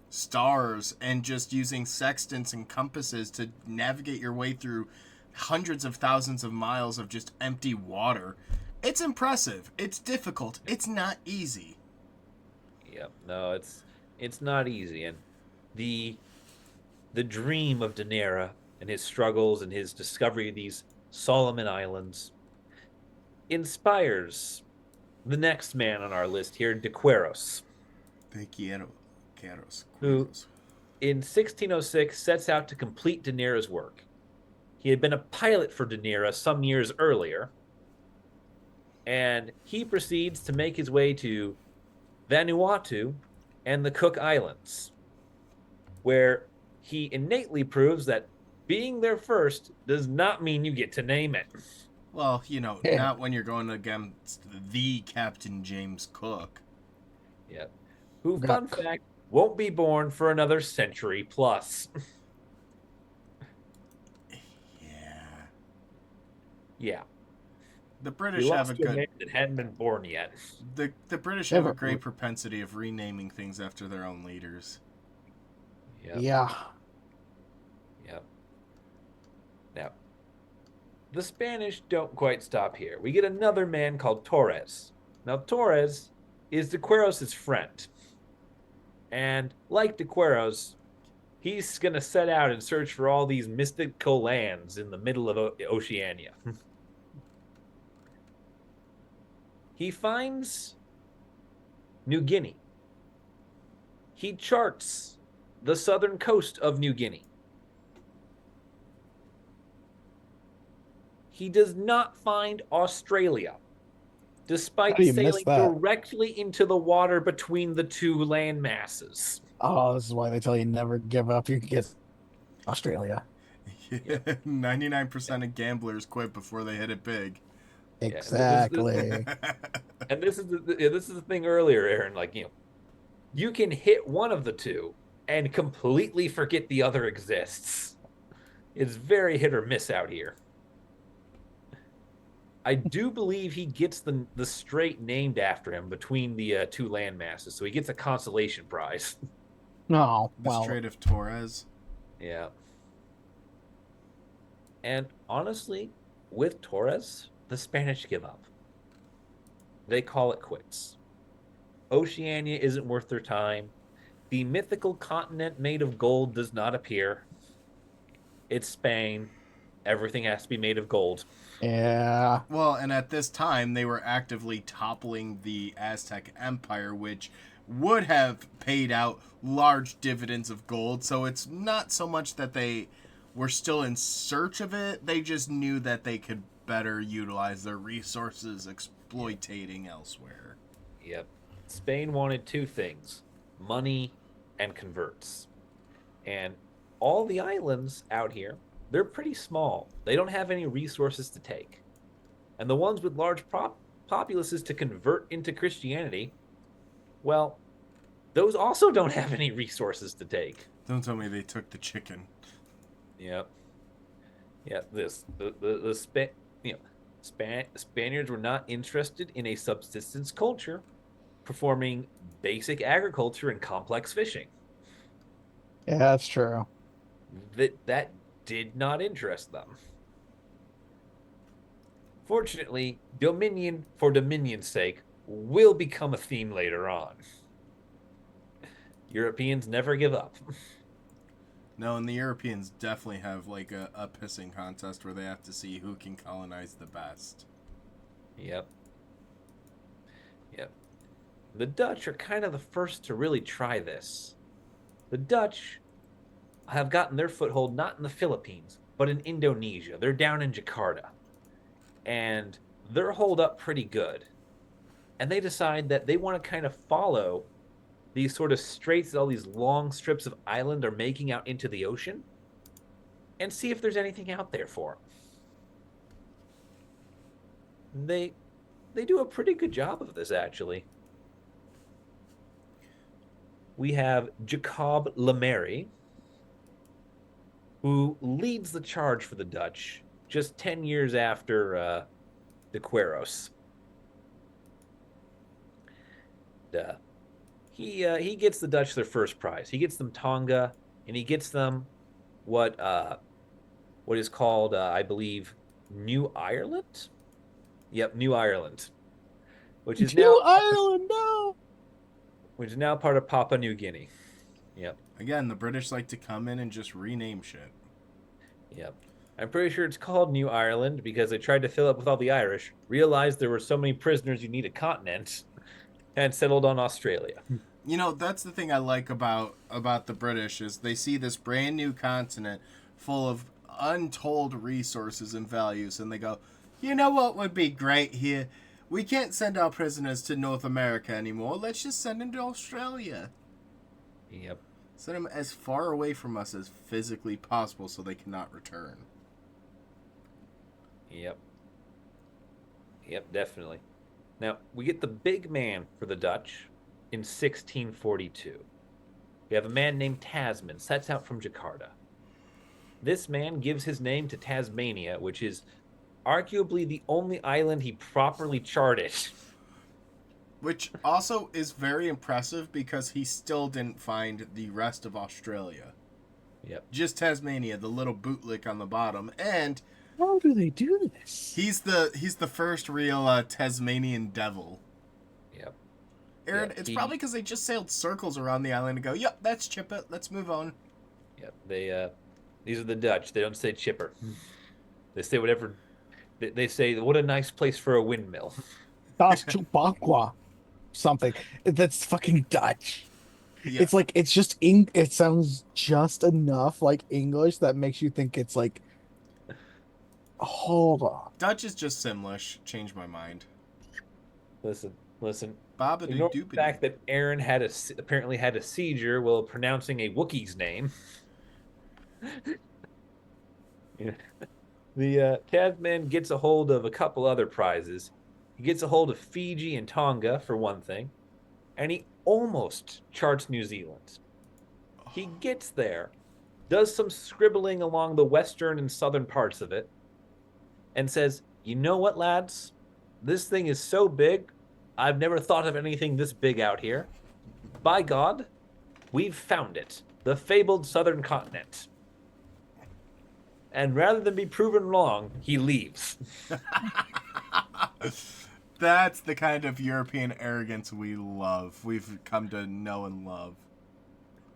stars and just using sextants and compasses to navigate your way through hundreds of thousands of miles of just empty water. It's impressive. It's difficult. It's not easy. Yep. No, it's not easy. And the dream of Daenerys and his struggles and his discovery of these Solomon Islands inspires the next man on our list here, DeQueros, Te quiero, quieros, who quieros. in 1606 sets out to complete Daenerys' work. He had been a pilot for Daenerys some years earlier, and he proceeds to make his way to Vanuatu and the Cook Islands, where he innately proves that being there first does not mean you get to name it. Well, you know, Yeah. not when you're going against the Captain James Cook. Yeah. Who, Got- fun fact, won't be born for another century plus. Yeah. Yeah. The He British have lost a to a good man that hadn't been born yet. the British They have a have a- great propensity of renaming things after their own leaders. Yep. Yeah. Yep. Now, the Spanish don't quite stop here. We get another man called Torres. Now, Torres is De Queros' friend. And like De Queros, he's going to set out and search for all these mystical lands in the middle of Oceania. He finds New Guinea. He charts the southern coast of New Guinea. He does not find Australia, How despite do you miss sailing that? directly into the water between the two land masses. Oh, this is why they tell you never give up. You can get Australia. 99% of gamblers quit before they hit it big. Exactly. And this is the thing earlier, Aaron. Like, you can hit one of the two and completely forget the other exists. It's very hit or miss out here. I do believe he gets the strait named after him between the two land masses, so he gets a consolation prize. No, The well, Strait of Torres. Yeah. And honestly, with Torres, the Spanish give up. They call it quits. Oceania isn't worth their time. The mythical continent made of gold does not appear. It's Spain. Everything has to be made of gold. yeah. Well, and at this time, they were actively toppling the Aztec Empire, which would have paid out large dividends of gold. So it's not so much that they were still in search of it, they just knew that they could better utilize their resources exploitating elsewhere. Yep. Spain wanted two things: money and converts. And all the islands out here, they're pretty small. They don't have any resources to take. And the ones with large populaces to convert into Christianity, well, those also don't have any resources to take. Don't tell me they took the chicken. Yep. Yeah, Spaniards were not interested in a subsistence culture performing basic agriculture and complex fishing. Yeah, that's true. That did not interest them. Fortunately, dominion for dominion's sake will become a theme later on. Europeans never give up. No, and the Europeans definitely have like a pissing contest where they have to see who can colonize the best. Yep. Yep. The Dutch are kind of the first to really try this. The Dutch have gotten their foothold not in the Philippines, but in Indonesia. They're down in Jakarta. And they're holed up pretty good. And they decide that they want to kind of follow these sort of straits that all these long strips of island are making out into the ocean and see if there's anything out there for them. They do a pretty good job of this, actually. We have Jacob Lemery, who leads the charge for the Dutch just 10 years after the Quiros. He gets the Dutch their first prize. He gets them Tonga, and he gets them what is called, I believe, New Ireland. Yep, New Ireland, which is now New Ireland, no. which is now part of Papua New Guinea. Yep, Again, the British like to come in and just rename shit. yep. I'm pretty sure it's called New Ireland because they tried to fill it with all the Irish, realized there were so many prisoners you need a continent, and settled on Australia. You know, that's the thing I like about the British is they see this brand new continent full of untold resources and values, and they go, you know what would be great here? We can't send our prisoners to North America anymore. Let's just send them to Australia. Yep. Send them as far away from us as physically possible so they cannot return. Yep. Yep, definitely. Now, we get the big man for the Dutch in 1642. We have a man named Tasman, sets out from Jakarta. This man gives his name to Tasmania, which is arguably the only island he properly charted. Which also is very impressive because he still didn't find the rest of Australia. Yep. Just Tasmania, the little bootlick on the bottom, and How do they do this? he's the first real Tasmanian devil. Yep. Aaron, Yeah, it's probably because they just sailed circles around the island and go, yep, that's chip it, let's move on. Yep. These are the Dutch. They don't say chipper. They say whatever. They say, what a nice place for a windmill. Das Chupacqua. Something. That's fucking Dutch. Yeah. It's like it's just it sounds just enough like English that makes you think it's like hold on. Dutch is just Simlish. Changed my mind. Listen. Babadoo Ignore the fact that Aaron apparently had a seizure while pronouncing a Wookiee's name. Yeah. The Tasman gets a hold of a couple other prizes. He gets a hold of Fiji and Tonga, for one thing, and he almost charts New Zealand. He gets there, does some scribbling along the western and southern parts of it, and says, you know what, lads? This thing is so big, I've never thought of anything this big out here. By God, we've found it. The fabled southern continent. And rather than be proven wrong, he leaves. That's the kind of European arrogance we love. We've come to know and love.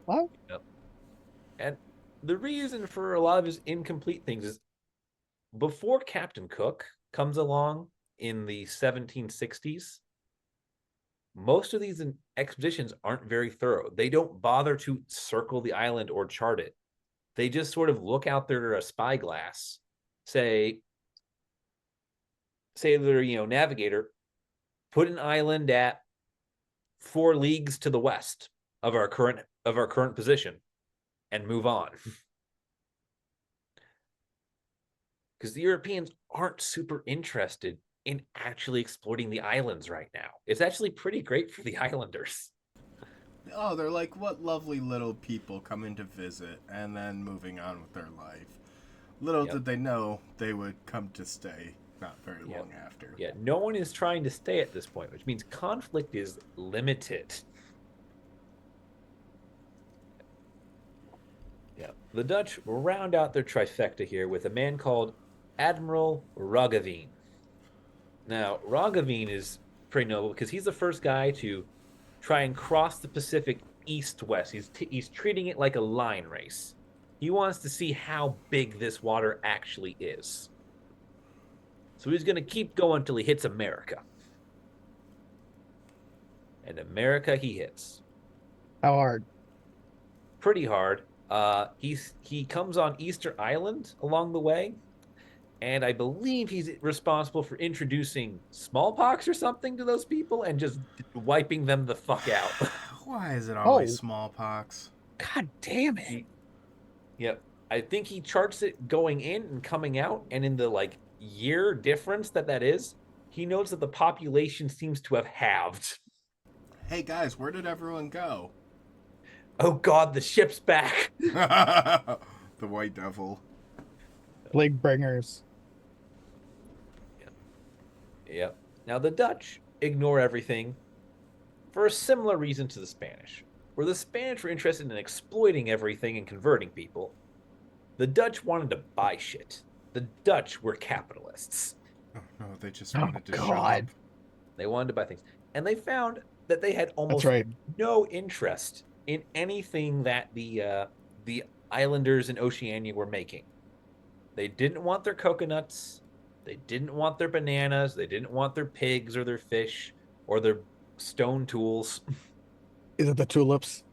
What? Yep. And the reason for a lot of his incomplete things is before Captain Cook comes along in the 1760s, most of these expeditions aren't very thorough. They don't bother to circle the island or chart it. They just sort of look out their spyglass, say their navigator, put an island at 4 leagues to the west of our current position, and move on. Because the Europeans aren't super interested in actually exploiting the islands right now. It's actually pretty great for the islanders. Oh, they're like, what lovely little people coming to visit and then moving on with their life. Little did they know they would come to stay not very long after. Yeah, no one is trying to stay at this point, which means conflict is limited. Yeah, the Dutch round out their trifecta here with a man called Admiral Roggeveen. Now, Roggeveen is pretty noble because he's the first guy to try and cross the Pacific east-west. He's treating it like a line race. He wants to see how big this water actually is. So he's going to keep going until he hits America. And America he hits. How hard? Pretty hard. He comes on Easter Island along the way, and I believe he's responsible for introducing smallpox or something to those people and just wiping them the fuck out. Why is it always Oh. smallpox? God damn it! Yep. I think he charts it going in and coming out, and in the like year difference that is, he notes that the population seems to have halved. Hey guys, where did everyone go? Oh God, the ship's back. The White Devil. Plague bringers. Yep. Now the Dutch ignore everything for a similar reason to the Spanish. Where the Spanish were interested in exploiting everything and converting people, the Dutch wanted to buy shit. The Dutch were capitalists. Oh no, they just Oh, wanted to shut up. God. They wanted to buy things. And they found that they had That's almost right. no interest in anything that the islanders in Oceania were making. They didn't want their coconuts. They didn't want their bananas. They didn't want their pigs or their fish or their stone tools. Is it the tulips?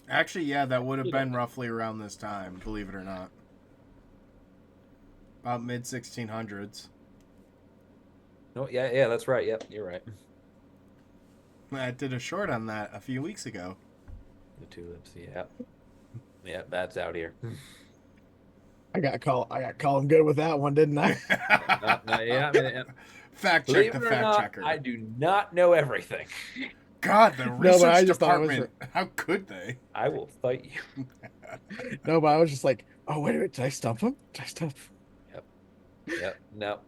Actually, yeah, that would have been roughly around this time, believe it or not. About mid 1600s. No, yeah, that's right. Yep, you're right. I did a short on that a few weeks ago. The tulips, yeah. Yeah, that's out here. I got Colum good with that one, didn't I? Yeah, I mean, Fact believe check the it or fact not, checker. I do not know everything. God, the but research I just thought it was department. How could they? I will fight you. No, but I was just like, oh, wait a minute, did I stump him? Did I stump him? Yep. Now,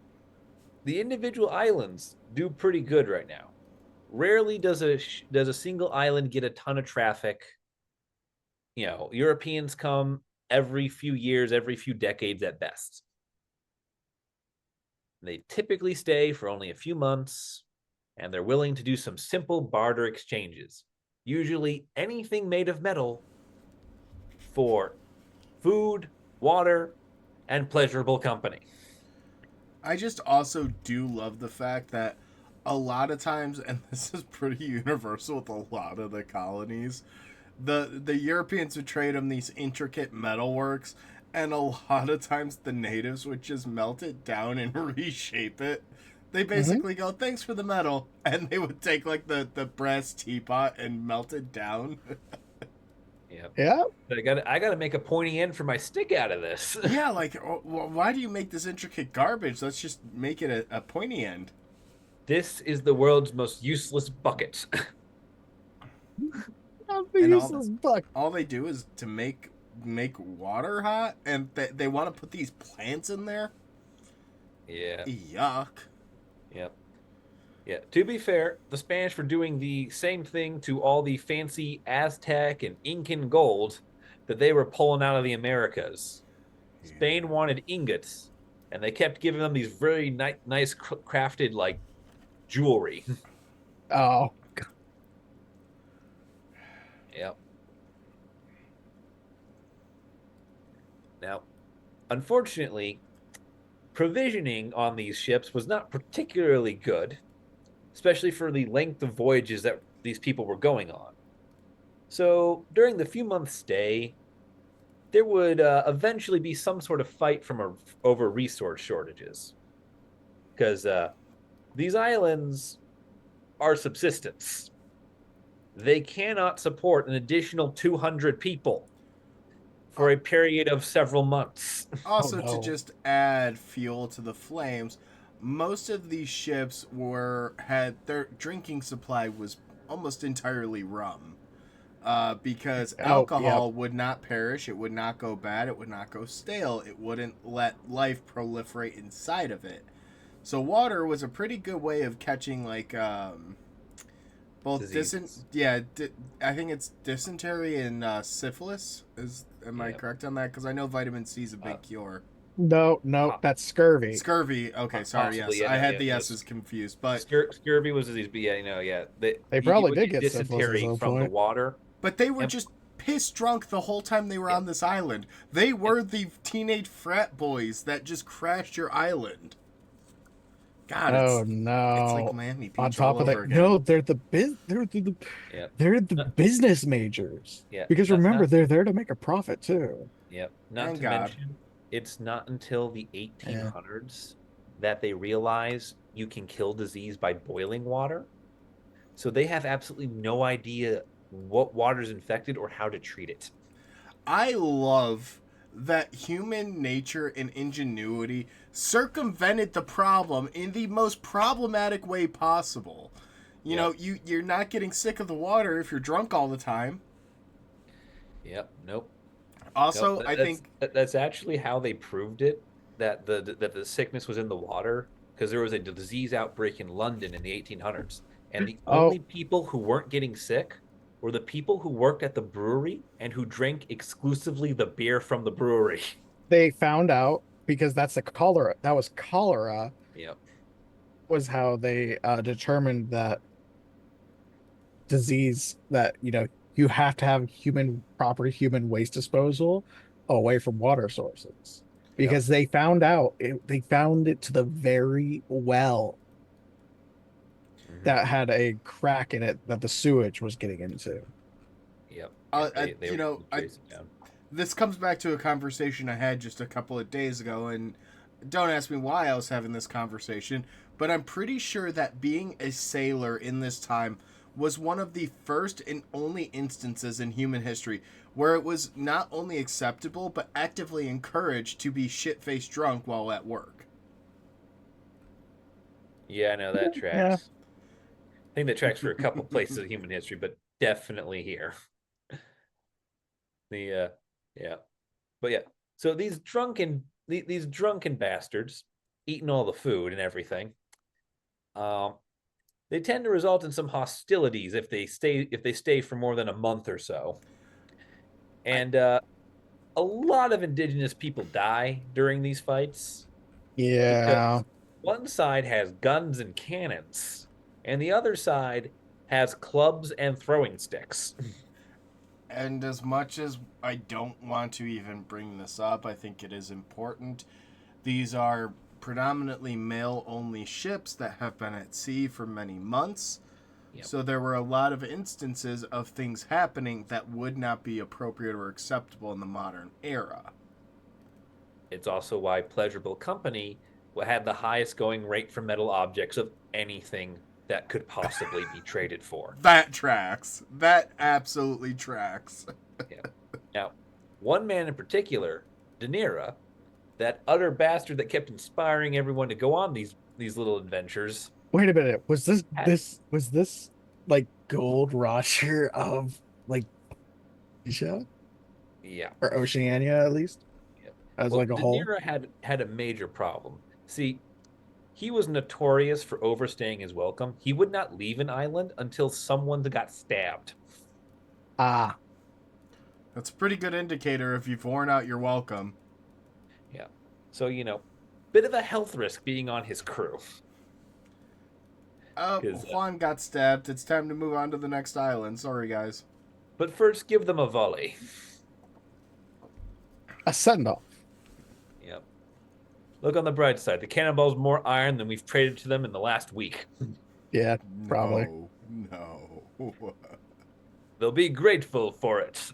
the individual islands do pretty good right now. Rarely does a single island get a ton of traffic. You know, Europeans come every few years, every few decades at best. They typically stay for only a few months, and they're willing to do some simple barter exchanges. Usually anything made of metal for food, water, and pleasurable company. I just also do love the fact that a lot of times, and this is pretty universal with a lot of the colonies, the Europeans would trade them these intricate metalworks, and a lot of times the natives would just melt it down and reshape it. They basically go, thanks for the metal, and they would take like the brass teapot and melt it down. Yep. Yeah. I gotta make a pointy end for my stick out of this. Yeah, like, why do you make this intricate garbage? Let's just make it a pointy end. This is the world's most useless bucket. And all they do is to make water hot, and they want to put these plants in there. Yeah. Yuck. Yep. Yeah. To be fair, the Spanish were doing the same thing to all the fancy Aztec and Incan gold that they were pulling out of the Americas. Spain wanted ingots, and they kept giving them these very nice crafted like jewelry. Oh. Yep. Now, unfortunately, provisioning on these ships was not particularly good, especially for the length of voyages that these people were going on. So, during the few months stay, there would eventually be some sort of fight over resource shortages. Because these islands are subsistence. They cannot support an additional 200 people for a period of several months. Also, Oh, no. to just add fuel to the flames, most of these ships had their drinking supply was almost entirely rum. Because alcohol would not perish, it would not go bad, it would not go stale, it wouldn't let life proliferate inside of it. So water was a pretty good way of catching both I think it's dysentery and syphilis. Am I correct on that? Because I know vitamin C is a big cure. No, that's scurvy. Scurvy. Okay, sorry. Possibly, Yes, yeah, I had yeah, the yes. S's confused, but Scurvy was a disease, but yeah, They probably would did get get syphilis at dysentery some from the point. water. But they were And- just piss drunk the whole time they were Yeah. on this island. They were the teenage frat boys that just crashed your island. God, Oh it's like no. Miami On Beach all top of over that, again. no, Yeah. they're the Not, business majors. yeah. Because Not remember, not they're there to make a profit too. yeah. Not And to God. mention, it's not until the Yeah. 1800s that they realize you can kill disease by boiling water. So they have absolutely no idea what water's infected or how to treat it. I love that human nature and ingenuity circumvented the problem in the most problematic way possible. You know, Yep. you're not getting sick of the water if you're drunk all the time. Yep. Nope. Nope. Also, I think That's actually how they proved it that the sickness was in the water because there was a disease outbreak in London in the 1800s, and the only Oh, people who weren't getting sick were the people who worked at the brewery and who drank exclusively the beer from the brewery. they found out because that's the cholera. That was cholera, Yep. was how they determined that disease, that you have to have human waste disposal away from water sources, Yep. because they found it to the very well Hmm. that had a crack in it that the sewage was getting into. Yep. Yeah. They you were know, able to trace it down. this comes back to a conversation I had just a couple of days ago, and don't ask me why I was having this conversation, but I'm pretty sure that being a sailor in this time was one of the first and only instances in human history where it was not only acceptable but actively encouraged to be shit-faced drunk while at work. Yeah, I know that Yeah. tracks. I think that tracks for a couple places in human history, but definitely here. The yeah. But yeah, so these drunken bastards eating all the food and everything. Um, they tend to result in some hostilities if they stay for more than a month or so, I, and a lot of indigenous people die during these fights Yeah. because one side has guns and cannons, and the other side has clubs and throwing sticks. and as much as I don't want to even bring this up, I think it is important. These are predominantly male only ships that have been at sea for many months. Yep. So there were a lot of instances of things happening that would not be appropriate or acceptable in the modern era. It's also why pleasurable company had the highest going rate for metal objects of anything that could possibly be traded for. That tracks. That absolutely tracks. Yeah. Now, one man in particular, De Niro, that utter bastard that kept inspiring everyone to go on these little adventures, Wait a minute. had Was this like Gold Roger of like Asia yeah, or Oceania, at least, yeah. as Well, like a De whole? Niro had a major problem. See, he was notorious for overstaying his welcome. He would not leave an island until someone got stabbed. Ah, That's a pretty good indicator if you've worn out your welcome. Yeah. So, bit of a health risk being on his crew. Because, Juan got stabbed. It's time to move on to the next island. Sorry, guys. but first, give them a volley. a send-off. Yep. Look on the bright side. The cannonball's more iron than we've traded to them in the last week. Yeah, probably. No. They'll be grateful for it.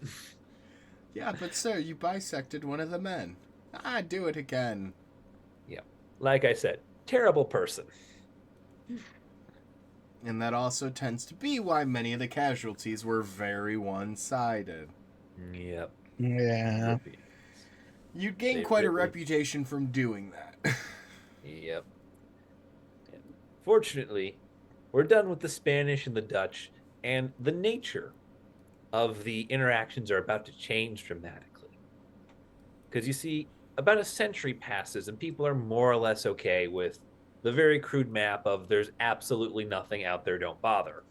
Yeah, but sir, you bisected one of the men. Ah, do it again. Yeah. Like I said, terrible person. And that also tends to be why many of the casualties were very one sided. Yep. Yeah. Yep. You'd gain They quite a really. reputation from doing that. Yep. Yep. Fortunately, we're done with the Spanish and the Dutch, and the nature of the interactions are about to change dramatically. Because you see, about a century passes and people are more or less okay with the very crude map of there's absolutely nothing out there, don't bother.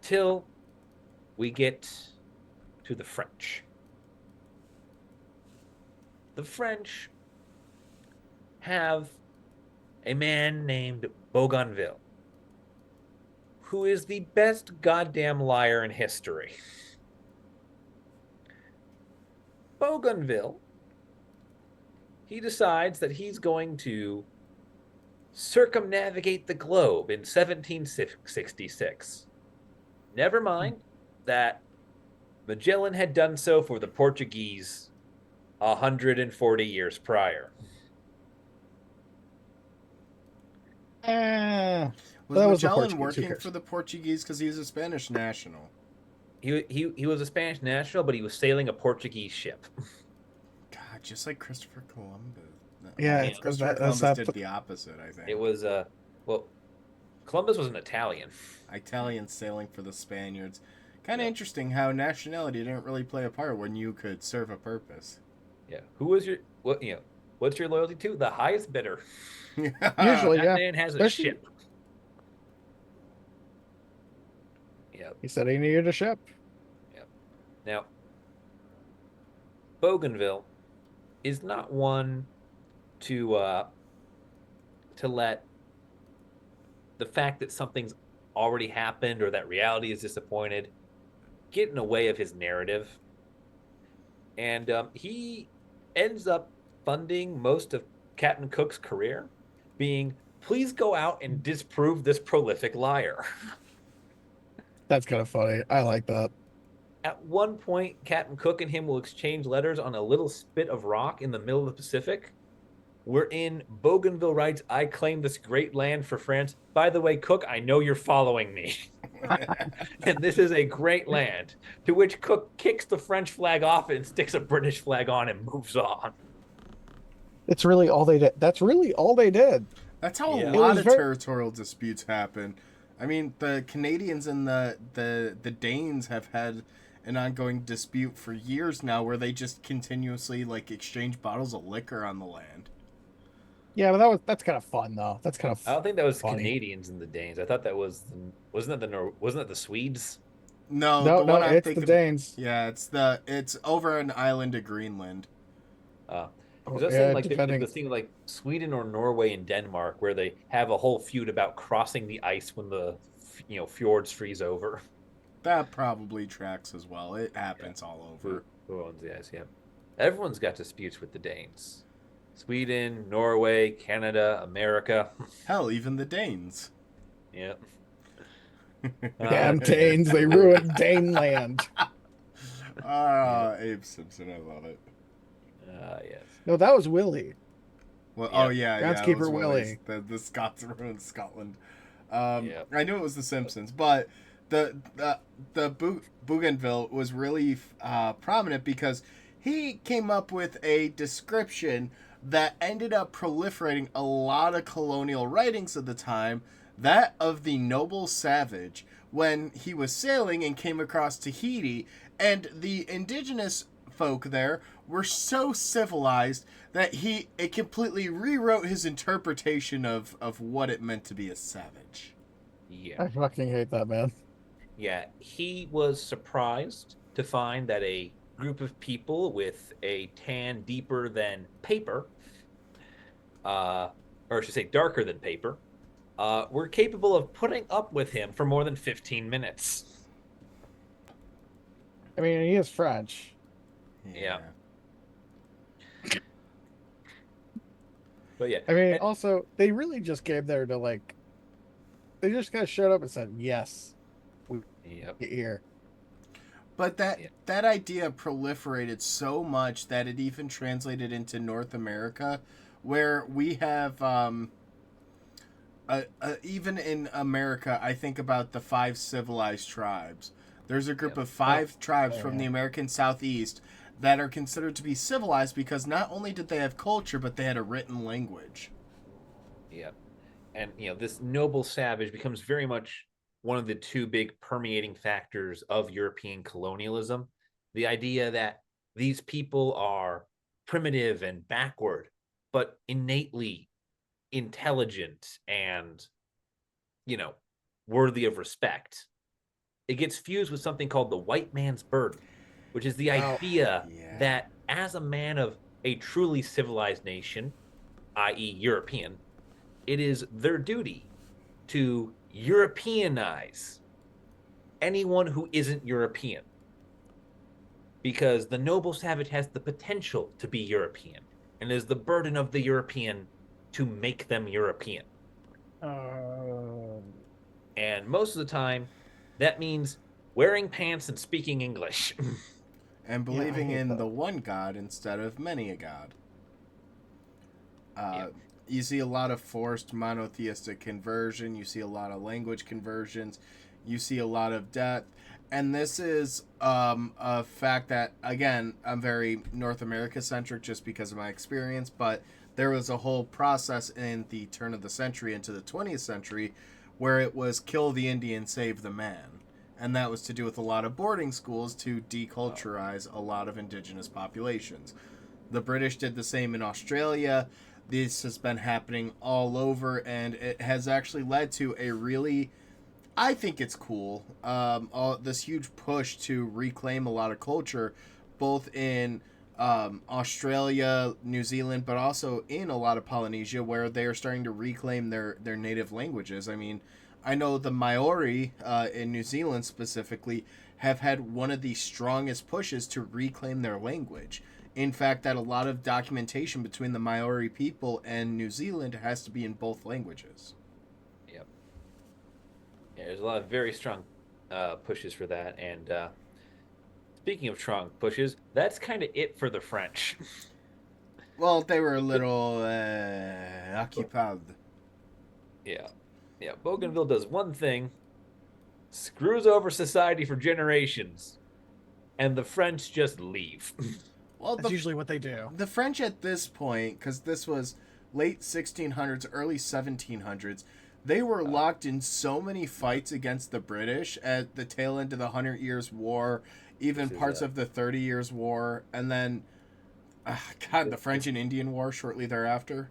Till we get to the French. The French have a man named Bougainville, who is the best goddamn liar in history. Bougainville, he decides that he's going to circumnavigate the globe in 1766. Never mind that Magellan had done so for the Portuguese 140 years prior. Was that was the Magellan Portuguese. Who working cares? for the Portuguese because he was a Spanish national? He was a Spanish national, but he was sailing a Portuguese ship. God, just like Christopher Columbus. No, Yeah, well, it's- Christopher that's Columbus not did the- the opposite, I think. It was well, Columbus was an Italian. Italians sailing for the Spaniards. Kind of Yeah. interesting how nationality didn't really play a part when you could serve a purpose. Yeah. Who was your what? You know, what's your loyalty to? The highest bidder. Usually, That yeah. man has a Especially- ship. Yep. He said he needed a ship. Now, Bougainville is not one to let the fact that something's already happened or that reality is disappointed get in the way of his narrative. And he ends up funding most of Captain Cook's career, being, please go out and disprove this prolific liar. That's kind of funny. I like that. At one point, Captain Cook and him will exchange letters on a little spit of rock in the middle of the Pacific. Wherein Bougainville writes, I claim this great land for France. By the way, Cook, I know you're following me. And this is a great land. To which Cook kicks the French flag off and sticks a British flag on and moves on. It's really all they did. That's really all they did. That's how Yeah. a It lot was of very- territorial disputes happen. I mean, the Canadians and the Danes have had an ongoing dispute for years now where they just continuously like exchange bottles of liquor on the land. Yeah, but that's kind of fun though. That's kind I don't of think that was funny. Canadians and the Danes. I thought that was wasn't that the Swedes? No, No, the no, one I'm it's the thinking Danes. Yeah, it's over an island of Greenland. Because I Oh, was yeah, saying like depending. the thing like Sweden or Norway and Denmark where they have a whole feud about crossing the ice when the fjords freeze over. That probably tracks as well. It happens all over. Who owns the ice? Yeah, everyone's got disputes with the Danes. Sweden, Norway, Canada, America. Hell, even the Danes. Yeah. Damn Danes, they ruined Daneland. Abe Simpson, I love it. Yes. No, that was Willie. Well, Yeah. oh yeah, yeah. it Groundskeeper was Willie. The Scots ruined Scotland. Yeah. I knew it was the Simpsons, but the Bougainville was really prominent because he came up with a description that ended up proliferating a lot of colonial writings of the time, that of the noble savage, when he was sailing and came across Tahiti, and the indigenous folk there were so civilized that it completely rewrote his interpretation of what it meant to be a savage. Yeah. I fucking hate that man. Yeah. He was surprised to find that a group of people with a tan deeper than paper, or I should say darker than paper, were capable of putting up with him for more than 15 minutes. I mean, he is French. Yeah. But yeah. I mean, And- also, they really just came there to like. They just kind of showed up and said, "Yes, Yep. get here." But Yeah. that idea proliferated so much that it even translated into North America, where we have even in America, I think about the 5 civilized tribes. There's a group Yep. of 5 tribes Oh, from yeah. the American Southeast that are considered to be civilized because not only did they have culture, but they had a written language. Yeah. And this noble savage becomes very much one of the two big permeating factors of European colonialism. The idea that these people are primitive and backward, but innately intelligent and, worthy of respect. It gets fused with something called the white man's burden, which is the Oh, idea yeah. that as a man of a truly civilized nation, i.e., European, it is their duty to Europeanize anyone who isn't European. Because the noble savage has the potential to be European, and it is the burden of the European to make them European. Uh, And most of the time, that means wearing pants and speaking English. And Yeah, I believing hate in that. the one God instead of many a God. Yeah. You see a lot of forced monotheistic conversion. You see a lot of language conversions. You see a lot of death. And this is a fact that, again, I'm very North America centric just because of my experience, but there was a whole process in the turn of the century into the 20th century where it was kill the Indian, save the man. And that was to do with a lot of boarding schools to deculturize a lot of indigenous populations. The British did the same in Australia. This has been happening all over, and it has actually led to a really, I think it's cool, this huge push to reclaim a lot of culture, both in Australia, New Zealand, but also in a lot of Polynesia, where they are starting to reclaim their native languages. I mean, I know the Maori in New Zealand specifically have had one of the strongest pushes to reclaim their language. In fact, that a lot of documentation between the Maori people and New Zealand has to be in both languages. Yep. Yeah, there's a lot of very strong pushes for that. And speaking of strong pushes, that's kind of it for the French. Well, they were a little occupied. Yeah. Yeah. Bougainville does one thing, screws over society for generations, and the French just leave. Well, that's usually what they do. the French at this point, because this was late 1600s, early 1700s, they were locked in so many fights against the British at the tail end of the Hundred Years' War, even parts of the 30 Years' War, and then, God, the French and Indian War shortly thereafter.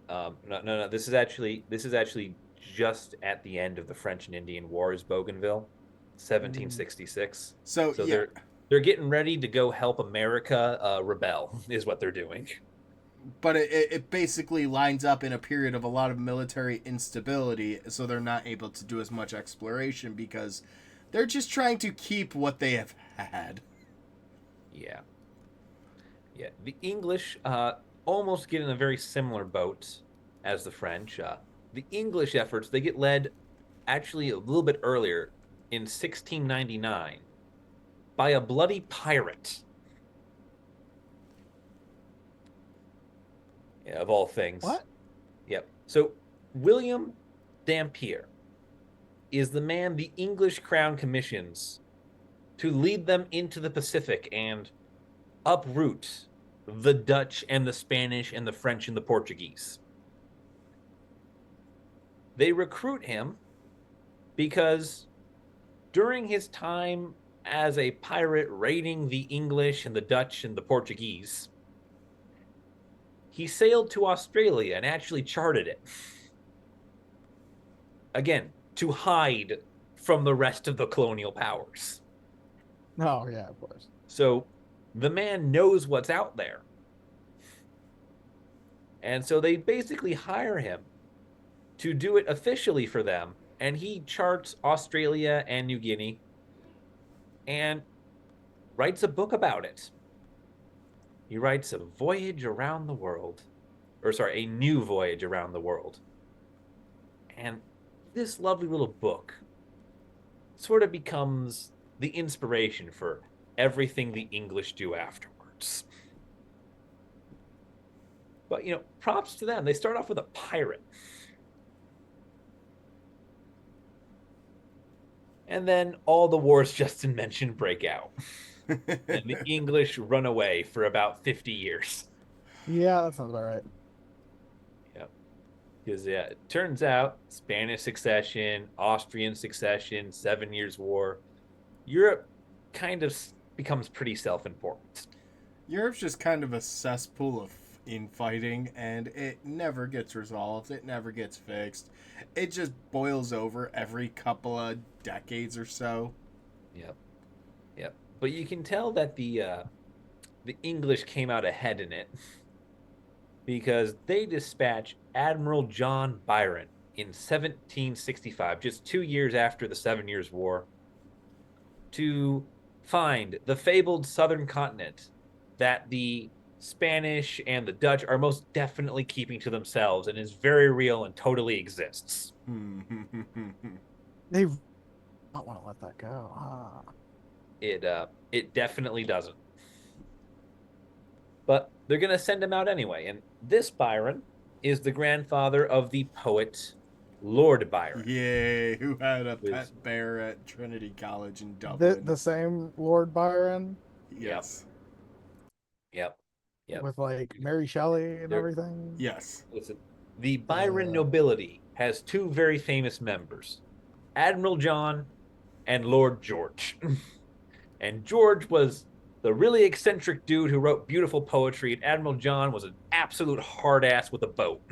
No. This is actually just at the end of the French and Indian Wars. Bougainville, 1766. So, So yeah, they're getting ready to go help America rebel. Is what they're doing. but it basically lines up in a period of a lot of military instability, so they're not able to do as much exploration because they're just trying to keep what they have had. Yeah. Yeah. The English almost get in a very similar boat as the French. The English efforts, they get led actually a little bit earlier in 1699 by a bloody pirate. Yeah, of all things. What? Yep. So William Dampier is the man the English crown commissions to lead them into the Pacific and uproot the Dutch and the Spanish and the French and the Portuguese. They recruit him because during his time as a pirate raiding the English and the Dutch and the Portuguese, he sailed to Australia and actually charted it. Again, to hide from the rest of the colonial powers. Oh yeah, of course. So the man knows what's out there. And so they basically hire him to do it officially for them. And he charts Australia and New Guinea and writes a book about it. He writes a voyage around the world, or sorry, a new voyage around the world. And this lovely little book sort of becomes the inspiration for everything the English do afterwards. But, props to them. They start off with a pirate. And then all the wars Justin mentioned break out. And the English run away for about 50 years. Yeah, that sounds about right. Yep. Because it turns out Spanish succession, Austrian succession, 7 Years' War, Europe kind of becomes pretty self-important. Europe's just kind of a cesspool of infighting, and it never gets resolved. It never gets fixed. It just boils over every couple of decades or so. Yep. But you can tell that the English came out ahead in it because they dispatch Admiral John Byron in 1765, just 2 years after the 7 Years' War, to find the fabled southern continent that the Spanish and the Dutch are most definitely keeping to themselves and is very real and totally exists. They don't want to let that go. It definitely doesn't. But they're going to send him out anyway. And this Byron is the grandfather of the poet Lord Byron. Yay, who had a With- pet bear at Trinity College in The Dublin. the same Lord Byron Yes. Yep. with like Mary Shelley and There- everything. Yes. Listen, the Byron nobility has two very famous members, Admiral John and Lord George. And George was the really eccentric dude who wrote beautiful poetry, and Admiral John was an absolute hard ass with a boat.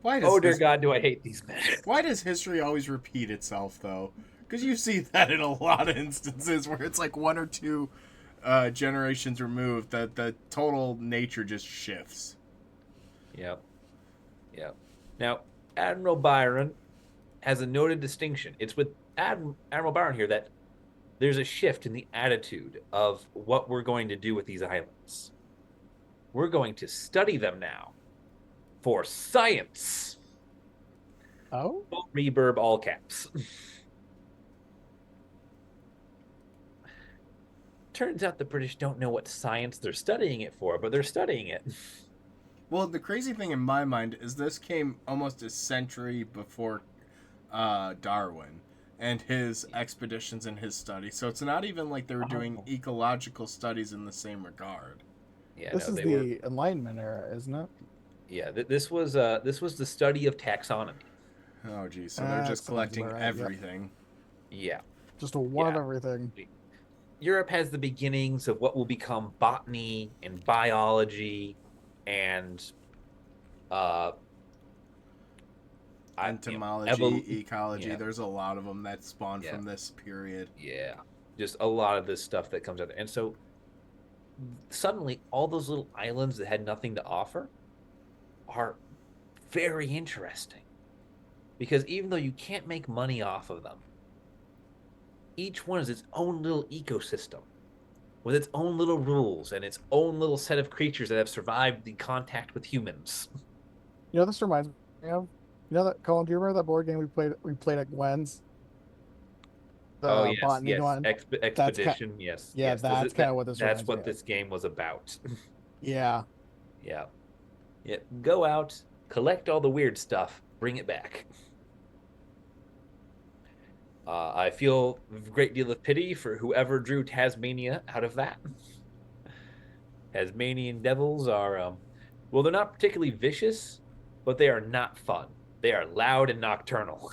Why does Oh dear God, do I hate these men. Why does history always repeat itself, though? Because you see that in a lot of instances where it's like one or two generations removed, that the total nature just shifts. Yep. Now, Admiral Byron has a noted distinction. It's with Admiral Byron here that there's a shift in the attitude of what we're going to do with these islands. We're going to study them now for science. Oh, Reverb all caps. Turns out the British don't know what science they're studying it for, but they're studying it. Well, the crazy thing in my mind is this came almost a century before Darwin and his expeditions and his studies. So it's not even like they were doing ecological studies in the same regard. Yeah, this is the Enlightenment era, isn't it? Yeah, this was the study of taxonomy. Oh, geez. So they're just collecting right, everything. Yeah. Just a one of everything. Europe has the beginnings of what will become botany and biology and entomology, ecology. There's a lot of them that spawn from this period. Yeah, just a lot of this stuff that comes out there. And so suddenly all those little islands that had nothing to offer are very interesting, because even though you can't make money off of them, each one is its own little ecosystem with its own little rules and its own little set of creatures that have survived the contact with humans. You know, this reminds me of, you know that, Colin, do you remember that board game we played at Gwen's? Botany Glen? Expedition. Yes. That's kind of what this That's reminds what me of. this game was about. Yeah. Yeah. Go out, collect all the weird stuff, bring it back. I feel a great deal of pity for whoever drew Tasmania out of that. Tasmanian devils are, well, they're not particularly vicious, but they are not fun. They are loud and nocturnal.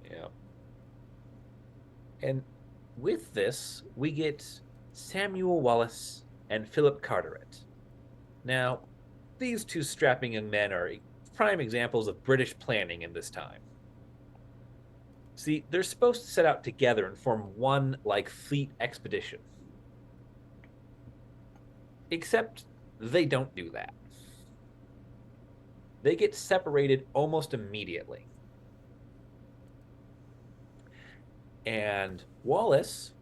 Yeah. And with this, we get Samuel Wallace and Philip Carteret. Now, these two strapping young men are prime examples of British planning in this time. See, they're supposed to set out together and form one, like, fleet expedition. Except they don't do that. They get separated almost immediately. And Wallace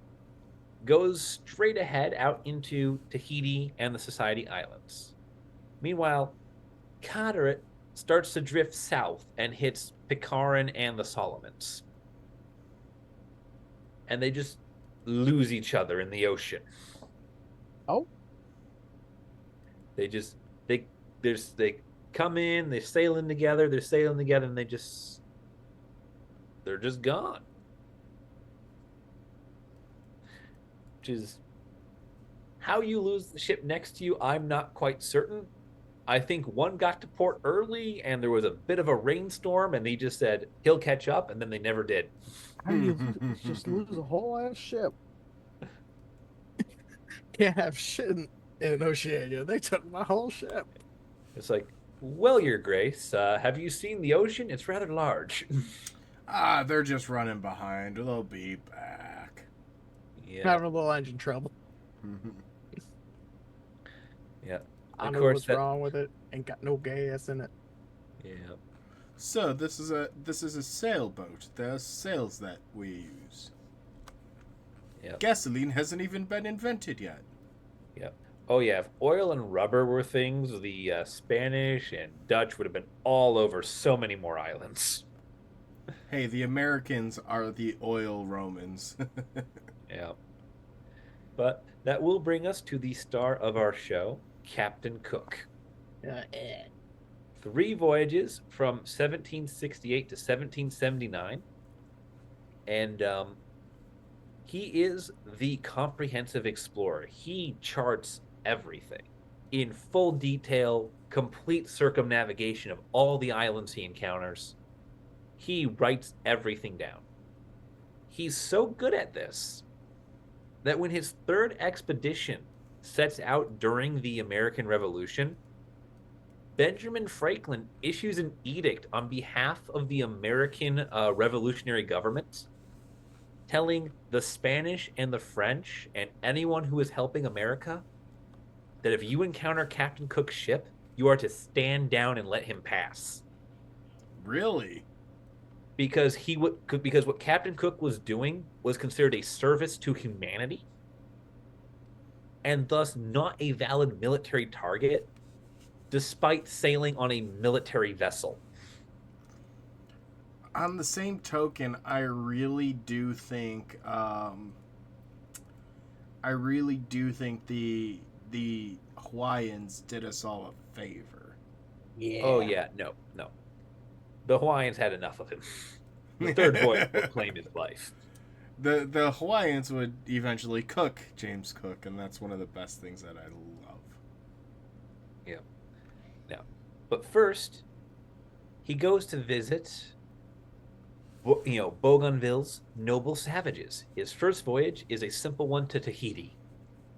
goes straight ahead out into Tahiti and the Society Islands. Meanwhile, Carteret starts to drift south and hits Pitcairn and the Solomons. And they just lose each other in the ocean. Oh. They come in, they're sailing together, and they're just gone. Which is how you lose the ship next to you, I'm not quite certain. I think one got to port early and there was a bit of a rainstorm and he just said he'll catch up, and then they never did. How do you just lose a whole ass ship? Can't have shit in Oceania. They took my whole ship. It's like, well, Your Grace, have you seen the ocean? It's rather large. They're just running behind. They'll be back. Yeah. Having a little engine trouble. I Of know course, what's wrong with it. Ain't got no gas in it. yeah. So this is a sailboat. There's sails that we use. Yep. Gasoline hasn't even been invented yet. Yep. Oh yeah, if oil and rubber were things, the Spanish and Dutch would have been all over so many more islands. Hey, the Americans are the oil Romans. Yeah. But that will bring us to the star of our show, Captain Cook. Eh. 3 voyages from 1768 to 1779. And he is the comprehensive explorer. He charts everything in full detail, complete circumnavigation of all the islands he encounters. He writes everything down. He's so good at this that when his third expedition sets out during the American Revolution, Benjamin Franklin issues an edict on behalf of the American revolutionary government telling the Spanish and the French and anyone who is helping America that if you encounter Captain Cook's ship, you are to stand down and let him pass. Really? Because what Captain Cook was doing was considered a service to humanity and thus not a valid military target despite sailing on a military vessel. On the same token, I really do think the Hawaiians did us all a favor. Yeah. Oh yeah, no. The Hawaiians had enough of him. The third voyage will claim his life. The Hawaiians would eventually cook James Cook, and that's one of the best things that I love. Yeah. Now, but first, he goes to visit, Bougainville's noble savages. His first voyage is a simple one to Tahiti,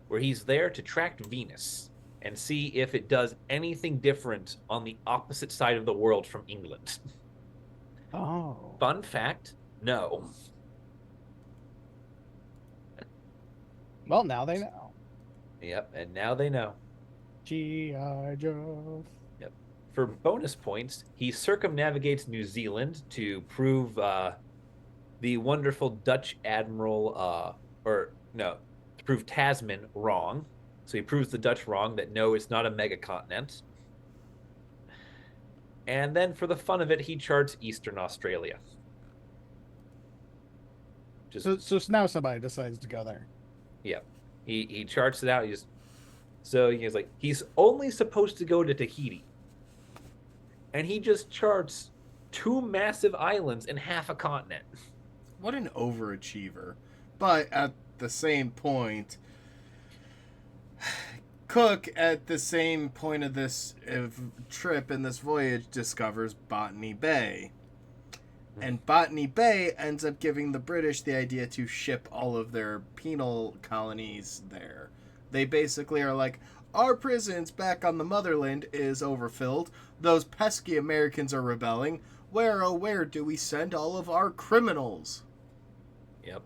where he's there to track Venus and see if it does anything different on the opposite side of the world from England. Oh. Fun fact, no. Well, now they know. Yep, and now they know. G.I. Joe. Yep. For bonus points, he circumnavigates New Zealand to prove the wonderful Dutch admiral, to prove Tasman wrong. So he proves the Dutch wrong that no, it's not a megacontinent. And then for the fun of it, he charts Eastern Australia. So now somebody decides to go there. Yeah. He charts it out. He's like, he's only supposed to go to Tahiti. And he just charts 2 massive islands and half a continent. What an overachiever. But at the same point, Cook, at the same point of this trip and this voyage, discovers Botany Bay. And Botany Bay ends up giving the British the idea to ship all of their penal colonies there. They basically are like, our prisons back on the motherland is overfilled. Those pesky Americans are rebelling. Where, oh, where do we send all of our criminals? Yep.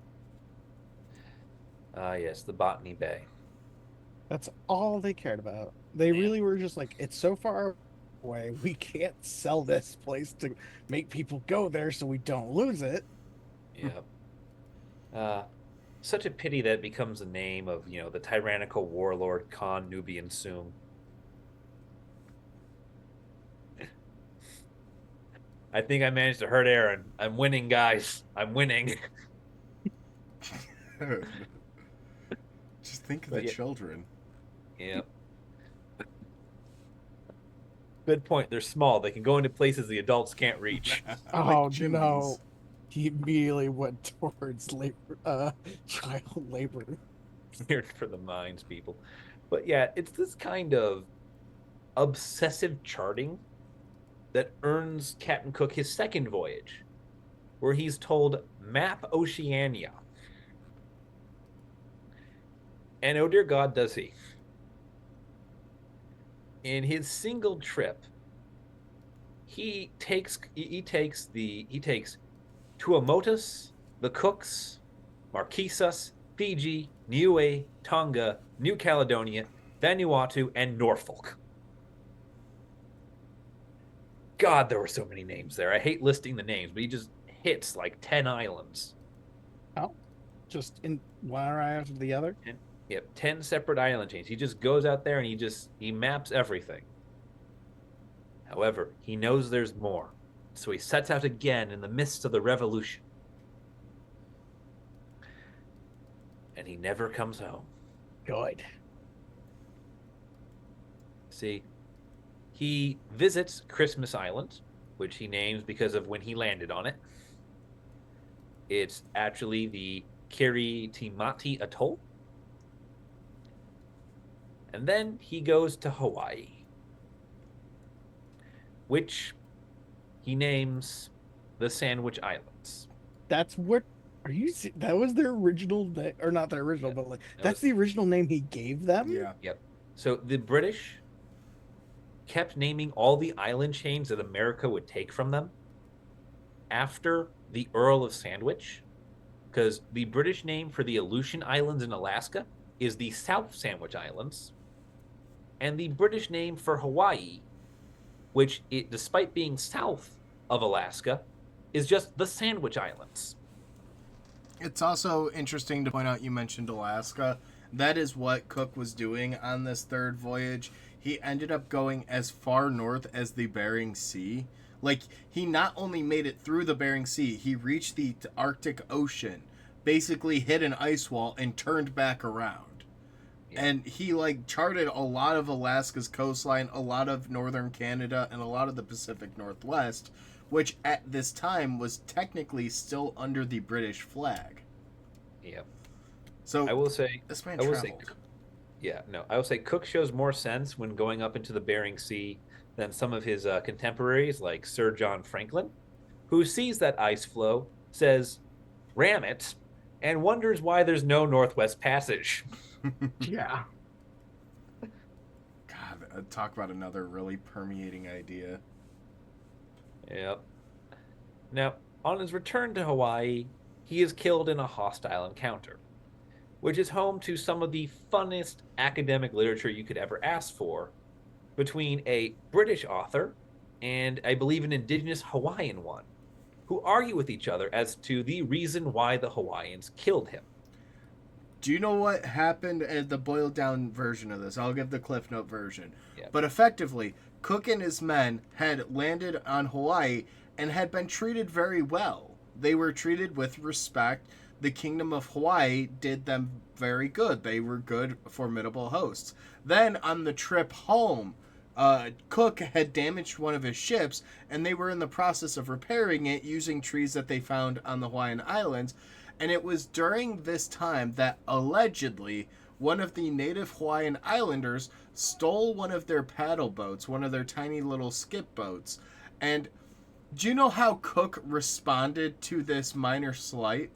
Yes, the Botany Bay. That's all they cared about. They really were just like, it's so far away, we can't sell this place to make people go there so we don't lose it. Yep. Such a pity that it becomes the name of, the tyrannical warlord Khan Nubian Sum. I think I managed to hurt Aaron. I'm winning, guys. I'm winning. Just think of the children. Yep. Good point. They're small. They can go into places the adults can't reach. Oh, Like no. He immediately went towards child labor. Here for the mines, people. But yeah, it's this kind of obsessive charting that earns Captain Cook his second voyage, where he's told, map Oceania. And oh dear God, does he. In his single trip, he takes Tuamotus, the Cooks, Marquesas, Fiji, Niue, Tonga, New Caledonia, Vanuatu, and Norfolk. God, there were so many names there. I hate listing the names, but he just hits like 10 islands. Oh, just in one right after the other. And yep, 10 separate island chains. He just goes out there and he maps everything. However, he knows there's more. So he sets out again in the midst of the revolution. And he never comes home. Good. See, he visits Christmas Island, which he names because of when he landed on it. It's actually the Kiritimati Atoll. And then he goes to Hawaii, which he names the Sandwich Islands. That's what. Are you? That was their original name, or not their original, but like that's the original name he gave them. Yeah. Yep. So the British kept naming all the island chains that America would take from them after the Earl of Sandwich, because the British name for the Aleutian Islands in Alaska is the South Sandwich Islands, and the British name for Hawaii, which despite being south of Alaska, is just the Sandwich Islands. It's also interesting to point out, you mentioned Alaska. That is what Cook was doing on this third voyage. He ended up going as far north as the Bering Sea. Like, he not only made it through the Bering Sea, he reached the Arctic Ocean, basically hit an ice wall, and turned back around. Yeah. And he, like, charted a lot of Alaska's coastline, a lot of northern Canada, and a lot of the Pacific Northwest, which at this time was technically still under the British flag. Yeah. So I will say, this man traveled. I will say Cook shows more sense when going up into the Bering Sea than some of his contemporaries, like Sir John Franklin, who sees that ice flow, says, "Ram it," and wonders why there's no Northwest Passage. Yeah. God, talk about another really permeating idea. Yep. Now, on his return to Hawaii, he is killed in a hostile encounter, which is home to some of the funnest academic literature you could ever ask for, between a British author and, I believe, an indigenous Hawaiian one, who argue with each other as to the reason why the Hawaiians killed him. Do you know what happened at the boiled down version of this? I'll give the Cliff Note version. Yeah. But effectively, Cook and his men had landed on Hawaii and had been treated very well. They were treated with respect. The Kingdom of Hawaii did them very good. They were good, formidable hosts. Then on the trip home, Cook had damaged one of his ships, and they were in the process of repairing it using trees that they found on the Hawaiian Islands. And it was during this time that allegedly one of the native Hawaiian Islanders stole one of their paddle boats, one of their tiny little skip boats. And do you know how Cook responded to this minor slight?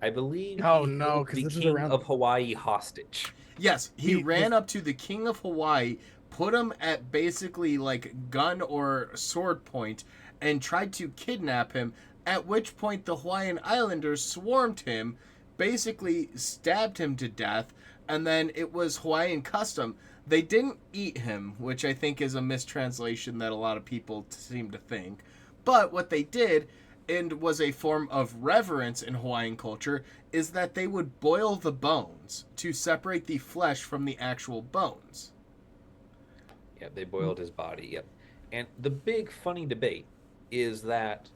I believe because the this is King around of Hawaii hostage. Yes, he ran up to the King of Hawaii, put him at basically like gun or sword point, and tried to kidnap him, at which point the Hawaiian Islanders swarmed him, basically stabbed him to death, and then it was Hawaiian custom. They didn't eat him, which I think is a mistranslation that a lot of people seem to think. But what they did, and was a form of reverence in Hawaiian culture, is that they would boil the bones to separate the flesh from the actual bones. Yeah, they boiled his body. Yep. And the big funny debate is that,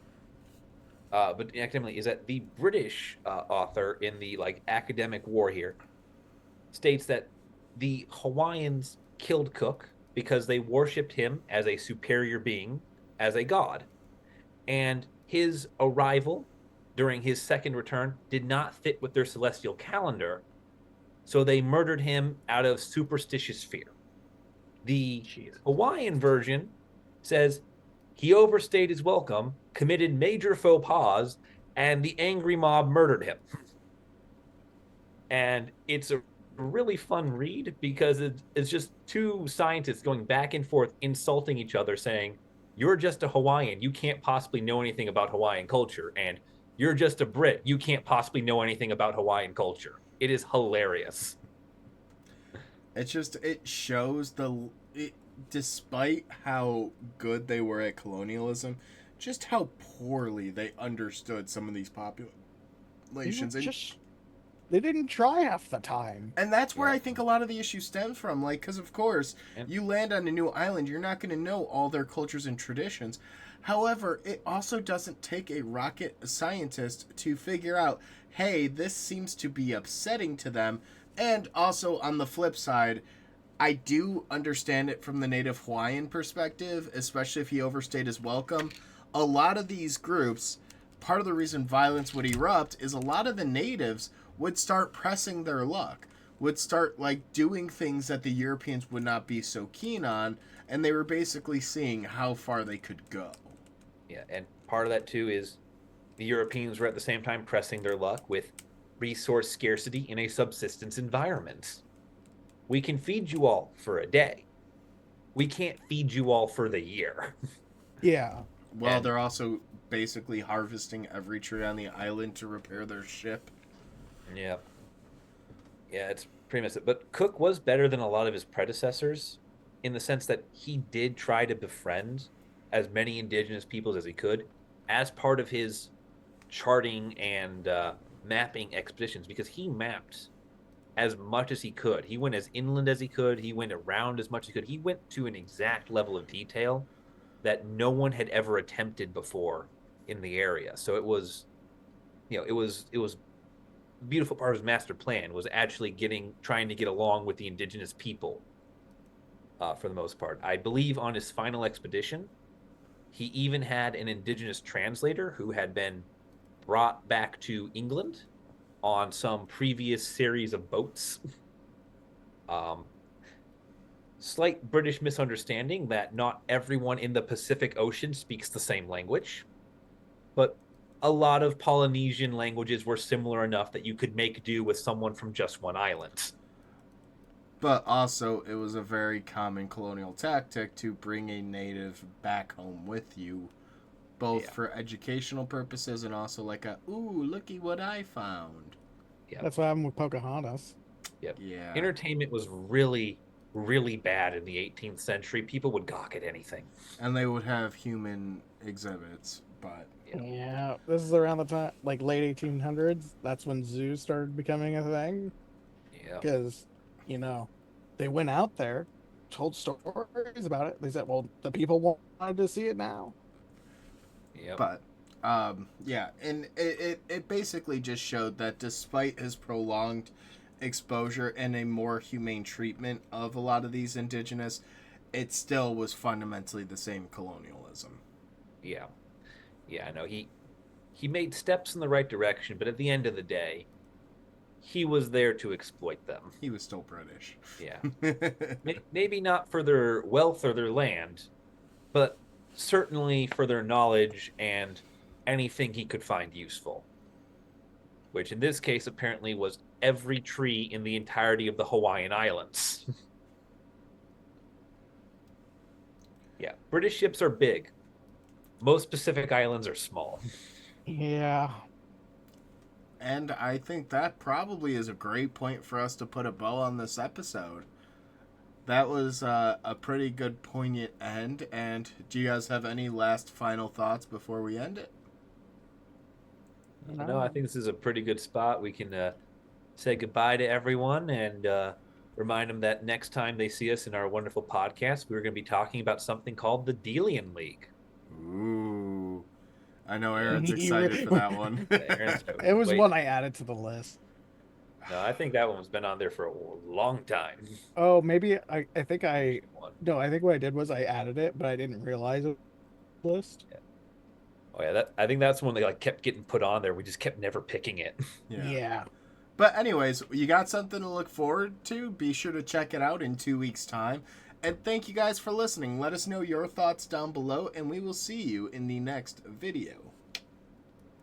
but academically, is that the British author in the like academic war here states that the Hawaiians killed Cook because they worshipped him as a superior being, as a god, and his arrival during his second return did not fit with their celestial calendar, so they murdered him out of superstitious fear. The Hawaiian version says he overstayed his welcome, committed major faux pas, and the angry mob murdered him. And it's a really fun read because it's just two scientists going back and forth insulting each other, saying, "You're just a Hawaiian, you can't possibly know anything about Hawaiian culture," and "You're just a Brit, you can't possibly know anything about Hawaiian culture." It is hilarious. it shows despite how good they were at colonialism, just how poorly they understood some of these populations. They didn't try half the time. And that's where Yeah. I think a lot of the issue stems from. Like, because of course, And- you land on a new island, you're not going to know all their cultures and traditions. However, it also doesn't take a rocket scientist to figure out, hey, this seems to be upsetting to them. And also, on the flip side, I do understand it from the native Hawaiian perspective, especially if he overstayed his welcome. A lot of these groups, part of the reason violence would erupt is a lot of the natives would start pressing their luck, would start like doing things that the Europeans would not be so keen on, and they were basically seeing how far they could go. Yeah, and part of that too is the Europeans were at the same time pressing their luck with resource scarcity in a subsistence environment. We can feed you all for a day. We can't feed you all for the year. Yeah. Well, And- they're also basically harvesting every tree on the island to repair their ship. Yeah. Yeah, it's pretty much it. But Cook was better than a lot of his predecessors in the sense that he did try to befriend as many indigenous peoples as he could as part of his charting and mapping expeditions because he mapped as much as he could. He went as inland as he could. He went around as much as he could. He went to an exact level of detail that no one had ever attempted before in the area. So it was, it was beautiful part of his master plan was actually trying to get along with the indigenous people for the most part. I believe on his final expedition, he even had an indigenous translator who had been brought back to England on some previous series of boats. Slight British misunderstanding that not everyone in the Pacific Ocean speaks the same language, but a lot of Polynesian languages were similar enough that you could make do with someone from just one island. But also, it was a very common colonial tactic to bring a native back home with you, both for educational purposes and also like ooh, looky what I found. Yeah. That's what happened with Pocahontas. Yep. Yeah. Entertainment was really, really bad in the 18th century. People would gawk at anything. And they would have human exhibits, but Yeah, this is around the time, like late 1800s. That's when zoos started becoming a thing. Yeah. Because, they went out there, told stories about it. They said, well, the people wanted to see it now. Yep. But yeah, and it basically just showed that despite his prolonged exposure and a more humane treatment of a lot of these indigenous, it still was fundamentally the same colonialism. Yeah. Yeah, I know. He made steps in the right direction, but at the end of the day, he was there to exploit them. He was still British. Yeah. Maybe not for their wealth or their land, but certainly for their knowledge and anything he could find useful. Which in this case apparently was every tree in the entirety of the Hawaiian Islands. Yeah, British ships are big. Most Pacific Islands are small. Yeah. And I think that probably is a great point for us to put a bow on this episode. That was a pretty good poignant end. And do you guys have any last final thoughts before we end it? No, I think this is a pretty good spot. We can say goodbye to everyone and remind them that next time they see us in our wonderful podcast, we're going to be talking about something called the Delian League. Ooh. I know Aaron's excited for that one. It was one I added to the list. No, I think that one's been on there for a long time. Oh, maybe I think no, I think what I did was I added it, but I didn't realize it was list. Yeah. Oh yeah, I think that's one that like kept getting put on there. We just kept never picking it. Yeah. But anyways, you got something to look forward to. Be sure to check it out in 2 weeks' time. And thank you guys for listening. Let us know your thoughts down below, and we will see you in the next video.